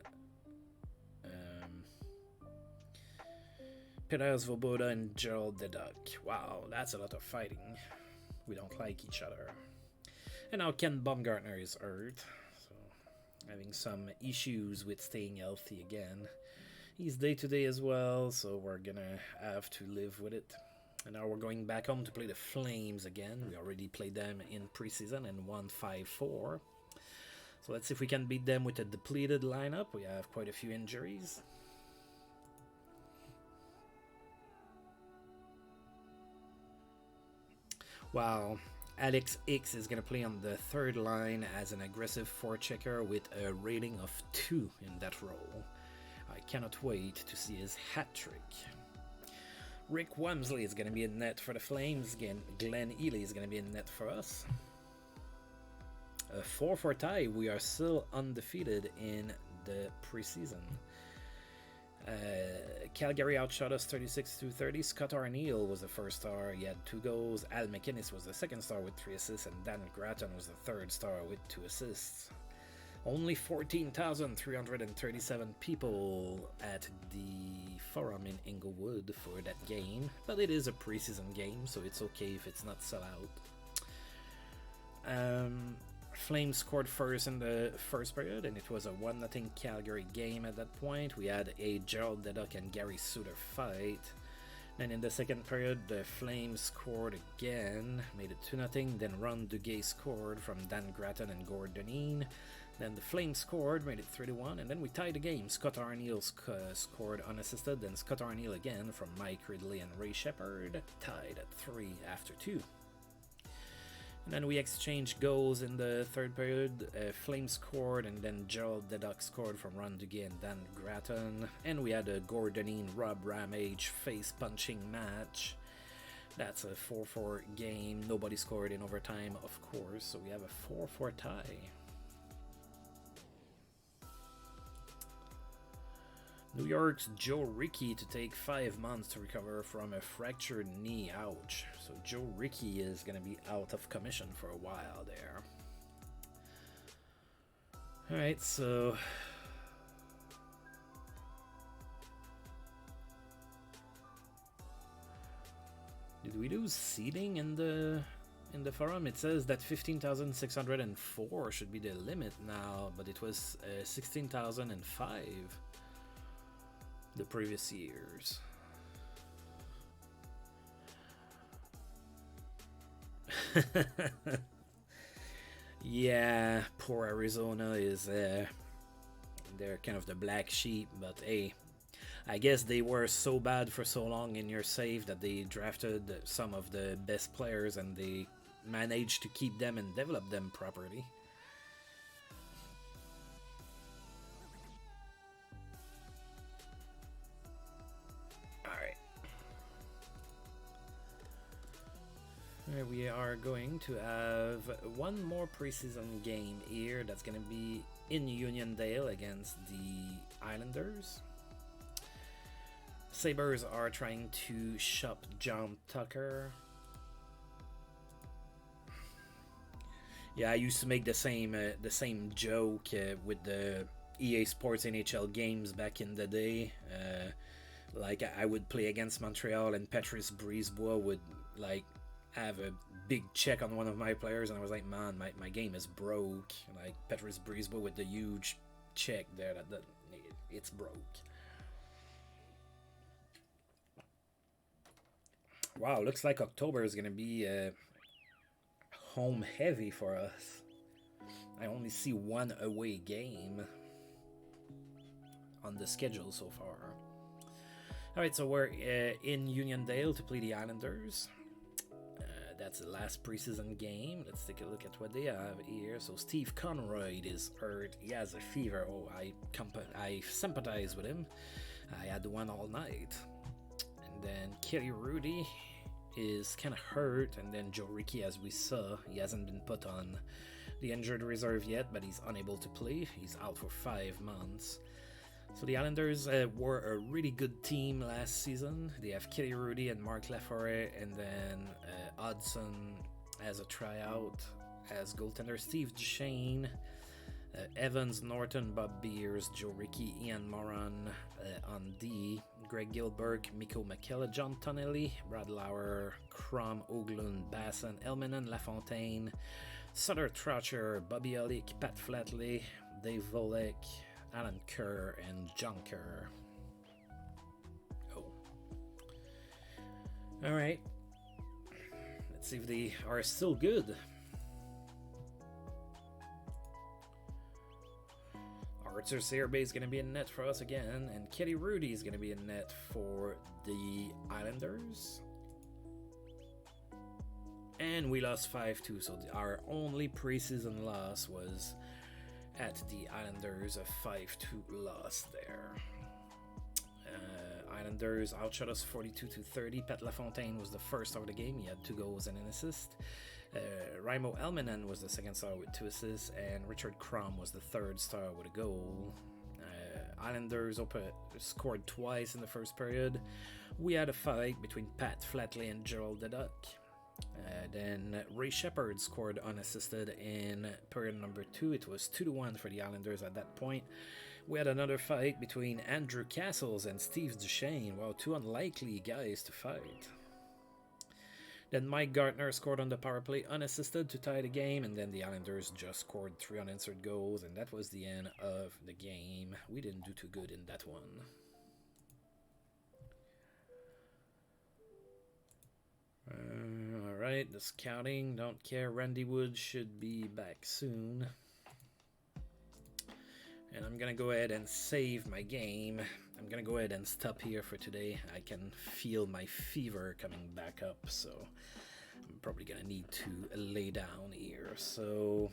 Peter Svoboda and Gerald Dedock. Wow, that's a lot of fighting. We don't like each other. And now Ken Baumgartner is hurt, so having some issues with staying healthy again. He's day-to-day as well, so we're gonna have to live with it. And now we're going back home to play the Flames again. We already played them in preseason and won 5-4. So let's see if we can beat them with a depleted lineup. We have quite a few injuries. Wow, Alex Hicks is going to play on the third line as an aggressive forechecker with a rating of 2 in that role. I cannot wait to see his hat trick. Rick Wamsley is going to be in net for the Flames. Again, Glenn Ely is going to be in net for us. A 4-4 tie. We are still undefeated in the preseason. Calgary outshot us 36-30. Scott Arniel was the first star. He had 2 goals. Al McInnes was the second star with 3 assists. And Dan Gratton was the third star with 2 assists. Only 14,337 people at the Forum in Inglewood for that game. But it is a preseason game, so it's okay if it's not sell out. Flames scored first in the first period, and it was a 1-0 Calgary game at that point. We had a Gerald Dedock and Gary Suter fight. Then in the second period, the Flames scored again, made it 2-0. Then Ron Duguay scored from Dan Gratton and Gord Deneen. Then the Flames scored, made it 3-1, and then we tied the game. Scott Arniel scored unassisted, then Scott Arniel again from Mike Ridley and Ray Shepard, tied at 3 after 2. And then we exchanged goals in the third period. Flames scored, and then Gerald Dedock scored from Ron Duguay and Dan Gratton. And we had a Gordonine Rob Ramage face-punching match. That's a 4-4 game. Nobody scored in overtime, of course, so we have a 4-4 tie. New York's Joe Rickey to take 5 months to recover from a fractured knee. Ouch. So Joe Rickey is going to be out of commission for a while there. Alright, so did we do seating in the forum? It says that 15,604 should be the limit now, but it was 16,005 the previous years. Yeah, poor Arizona is they're kind of the black sheep, but hey, I guess they were so bad for so long in your save that they drafted some of the best players and they managed to keep them and develop them properly. Alright. We are going to have one more preseason game here that's going to be in Uniondale against the Islanders. Sabres are trying to shop John Tucker. Yeah, I used to make the same joke with the EA Sports NHL games back in the day. Like I would play against Montreal and Patrice Brisebois would like have a big check on one of my players, and I was like, man, my game is broke. Like Patrice Brisebois with the huge check there, that it's broke. Wow, looks like October is gonna be home heavy for us. I only see one away game on the schedule so far. Alright, so we're in Uniondale to play the Islanders. That's the last preseason game. Let's take a look at what they have here. So Steve Conroy is hurt. He has a fever. Oh, I sympathize with him. I had one all night. And then Kelly Rudy is kind of hurt. And then Joe Rickey, as we saw, he hasn't been put on the injured reserve yet, but he's unable to play. He's out for 5 months. So the Islanders were a really good team last season. They have Kelly Rudy and Mark Laforêt, and then Hudson as a tryout as goaltender, Steve Duchesne, Evans, Norton, Bob Beers, Joe Rickey, Ian Moran on D, Greg Gilbert, Mikko McKella, John Tonelli, Brad Lauer, Crom, Oglund, Basson, Elmanen, LaFontaine, Sutter Troucher, Bobby Olick, Pat Flatley, Dave Volek, Alan Kerr, and John Kerr. Oh. Alright. Let's see if they are still good. Arthur Serbe is going to be in net for us again, and Kelly Rudy is going to be in net for the Islanders. And we lost 5-2, so our only preseason loss was at the Islanders, a 5-2 loss there. Islanders outshot us 42-30. Pat LaFontaine was the first star of the game. He had 2 goals and an assist. Raimo Elmanen was the second star with 2 assists, and Richard Crom was the third star with a goal. Islanders scored twice in the first period. We had a fight between Pat Flatley and Gerald the Duck. Then Ray Shepard scored unassisted in period number 2. It was 2-1 for the Islanders at that point. We had another fight between Andrew Castles and Steve Duchesne. Wow, 2 unlikely guys to fight. Then Mike Gartner scored on the power play unassisted to tie the game, and then the Islanders just scored 3 unanswered goals, and that was the end of the game. We didn't do too good in that one. Alright, the scouting, don't care. Randy Wood should be back soon. And I'm gonna go ahead and save my game. I'm gonna go ahead and stop here for today. I can feel my fever coming back up, so I'm probably gonna need to lay down here. So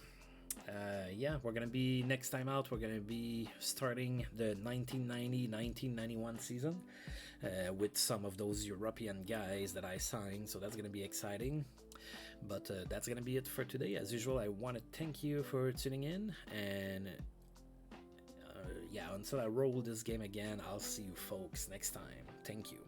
yeah, we're gonna be, next time out, we're gonna be starting the 1990-1991 season with some of those European guys that I signed, so that's gonna be exciting. But that's gonna be it for today. As usual, I want to thank you for tuning in, and yeah, until I roll this game again, I'll see you folks next time. Thank you.